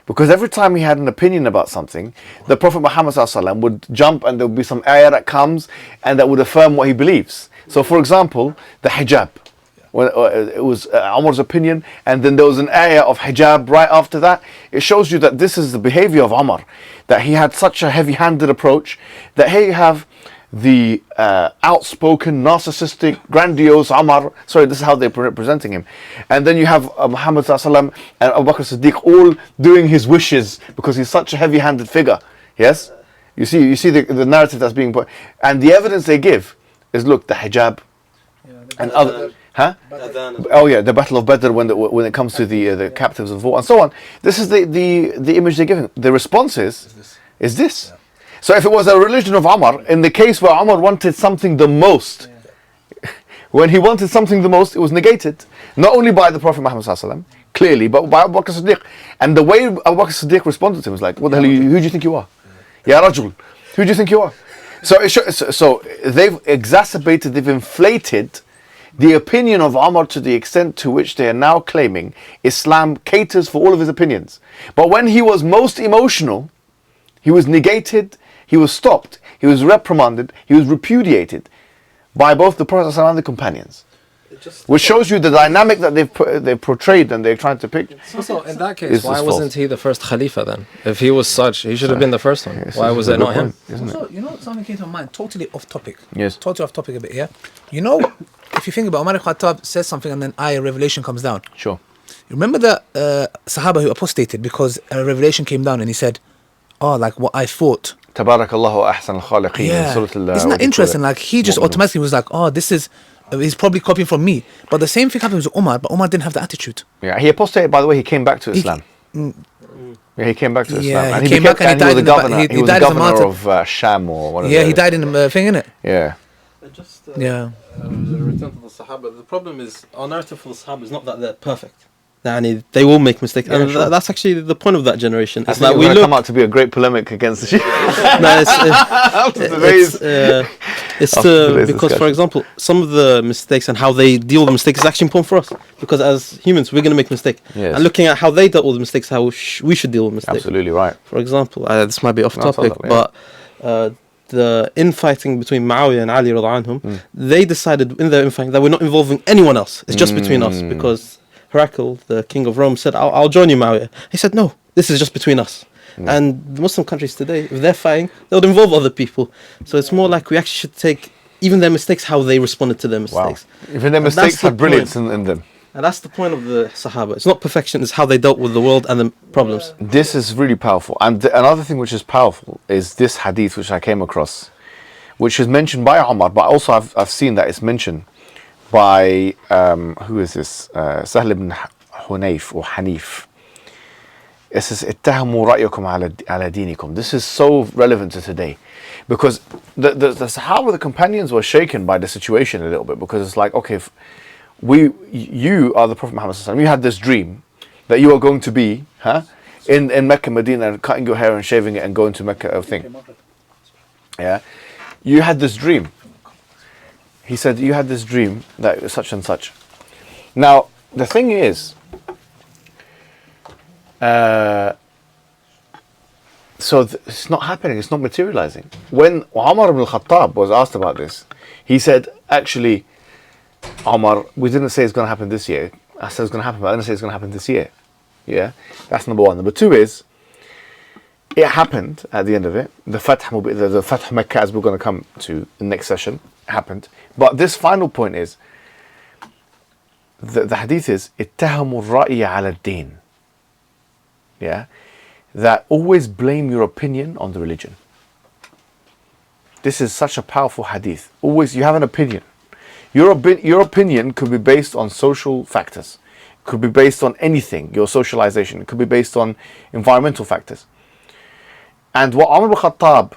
Because every time he had an opinion about something, the Prophet Muhammad ﷺ would jump and there would be some ayah that comes and that would affirm what he believes. So for example, the hijab. When it was Umar's opinion, and then there was an ayah of hijab right after that. It shows you that this is the behavior of Umar, that he had such a heavy-handed approach, that here you have the outspoken, narcissistic, grandiose Umar. Sorry, this is how they're presenting him. And then you have Muhammad ﷺ and Abu Bakr Siddiq all doing his wishes because he's such a heavy-handed figure. Yes? You see the narrative that's being put. And the evidence they give is, look, the hijab and other... Huh? Oh yeah, the Battle of Badr when it comes to the captives of war and so on. This is the image they're giving. The response is this. Yeah. So if it was a religion of Umar, in the case where Umar wanted something the most, when he wanted something the most, it was negated. Not only by the Prophet Muhammad ﷺ, clearly, but by Abu Bakr Siddiq. And the way Abu Bakr Siddiq responded to him was like, what the hell, who do you think you are? Ya Rajul, who do you think you are? So they've exacerbated, they've inflated the opinion of Umar to the extent to which they are now claiming Islam caters for all of his opinions. But when he was most emotional, he was negated, he was stopped, he was reprimanded, he was repudiated by both the Prophet and the companions. Which shows you the dynamic that they've portrayed and they're trying to pick. So in that case, why wasn't he the first Khalifa then? If he was such, he should have been the first one. Why was it not him? So, something came to my mind, totally off topic. Yes. Totally off topic a bit, yeah? If you think about Umar al-Khattab says something and then revelation comes down. Sure. You remember the Sahaba who apostated because a revelation came down and he said, like what I thought. Tabarakallahu ahsan al-khaliqeen. Yeah. Isn't that interesting? Like he just automatically was like, he's probably copying from me. But the same thing happened with Umar, but Umar didn't have the attitude. Yeah, he apostated, by the way, he came back to Islam. He came back to Islam. Yeah, and he came back and he died in the governor. He was the governor of Sham or whatever. Yeah, he died in the thing, innit? Yeah. Return to the Sahaba. The problem is, our narrative for the Sahaba is not that they're perfect. They will make mistakes, and that's actually the point of that generation. It's that we come out to be a great polemic against the Shia. Because, for example, some of the mistakes and how they deal with the mistakes is actually important for us. Because as humans, we're going to make mistakes. Yes. And looking at how they dealt with mistakes, how we should deal with mistakes. Absolutely right. For example, this might be off topic, but the infighting between Muawiyah and Ali anhum, they decided in their infighting that we're not involving anyone else. It's just between us, because Herakl, the king of Rome, said, I'll join you, Muawiyah. He said, no, this is just between us. And the Muslim countries today, if they're fighting, they would involve other people. So it's more like we actually should take even their mistakes, how they responded to their mistakes. Wow. Even their mistakes had brilliance in them. And that's the point of the Sahaba. It's not perfection, it's how they dealt with the world and the problems. This is really powerful. And another thing which is powerful is this hadith which I came across, which is mentioned by Umar, but also I've seen that it's mentioned by, who is this? Sahl ibn Hunayf or Hanif. It says, اتهموا رأيكم على دينكم. This is so relevant to today. Because the Sahaba, the companions were shaken by the situation a little bit. Because it's like, okay, you are the Prophet Muhammad ﷺ. You had this dream that you are going to be in Mecca, Medina, and cutting your hair and shaving it and going to Mecca thing. Yeah, you had this dream. He said you had this dream that such and such. Now the thing is, it's not happening. It's not materializing. When Umar ibn al-Khattab was asked about this, he said, actually, Umar, we didn't say it's going to happen this year. I said it's going to happen, but I didn't say it's going to happen this year. Yeah, that's number one. Number two is, it happened at the end of it. The Fath Mecca, as we're going to come to the next session, happened. But this final point is, the hadith is, اتهموا الرأي على الدين. Yeah, that always blame your opinion on the religion. This is such a powerful hadith. Always, you have an opinion. Your opinion could be based on social factors. It could be based on anything, your socialization. It could be based on environmental factors. And what Umar ibn Khattab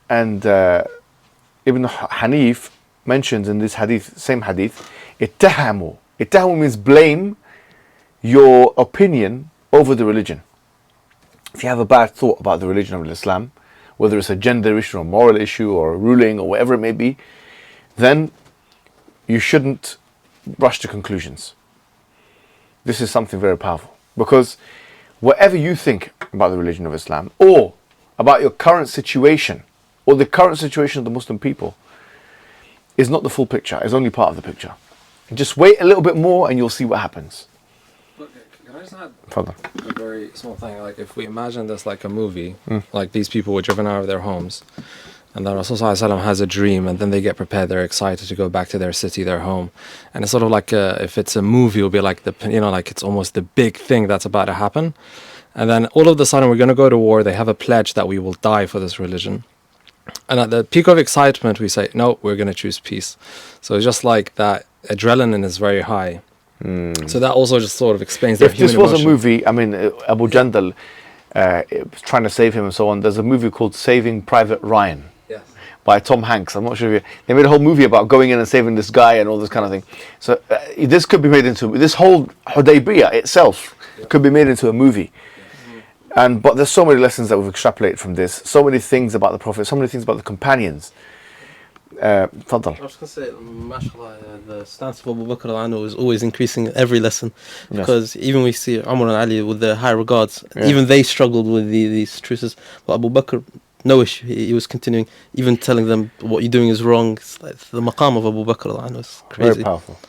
and Ibn Hanif mentions in this hadith, same hadith, ittahamu. Ittahamu means blame your opinion over the religion. If you have a bad thought about the religion of Islam, whether it's a gender issue or a moral issue or a ruling or whatever it may be, then you shouldn't rush to conclusions. This is something very powerful, because whatever you think about the religion of Islam or about your current situation or the current situation of the Muslim people is not the full picture, is only part of the picture. Just wait a little bit more and you'll see what happens. Look, can I just add Further. a very small thing? Like, if we imagine this like a movie, like these people were driven out of their homes, and then Rasulullah has a dream, and then they get prepared, they're excited to go back to their city, their home. And it's sort of like, if it's a movie, it'll be like like it's almost the big thing that's about to happen. And then all of a sudden, we're going to go to war. They have a pledge that we will die for this religion. And at the peak of excitement, we say, no, we're going to choose peace. So it's just like that adrenaline is very high. So that also just sort of explains their human If this was emotion. a movie, I mean, Abu Jandal trying to save him and so on, there's a movie called Saving Private Ryan. Yes. By Tom Hanks. I'm not sure if they made a whole movie about going in and saving this guy and all this kind of thing. So this could be made into, this whole Hudaybiyyah itself could be made into a movie. But there's so many lessons that we've extrapolated from this, so many things about the Prophet, so many things about the companions. Fadal. I was going to say, mashallah, the stance of Abu Bakr al-Anhu is always increasing every lesson. Because even we see Umar and Ali with their high regards, even they struggled with these truths. But Abu Bakr, no issue. He was continuing, even telling them what you're doing is wrong. It's like the maqam of Abu Bakr al-Anhu is crazy. Very powerful.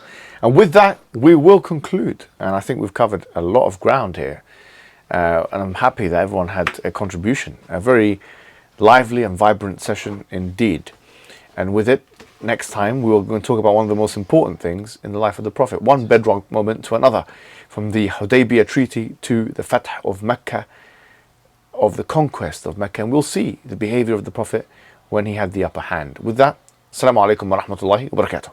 And with that, we will conclude. And I think we've covered a lot of ground here. And I'm happy that everyone had a contribution. A very lively and vibrant session indeed. And with it, next time, we're going to talk about one of the most important things in the life of the Prophet. One bedrock moment to another. From the Hudaybiyah Treaty to the Fath of Mecca, of the conquest of Mecca, and we'll see the behavior of the Prophet when he had the upper hand. With that, Assalamu alaikum wa rahmatullahi wa barakatuh.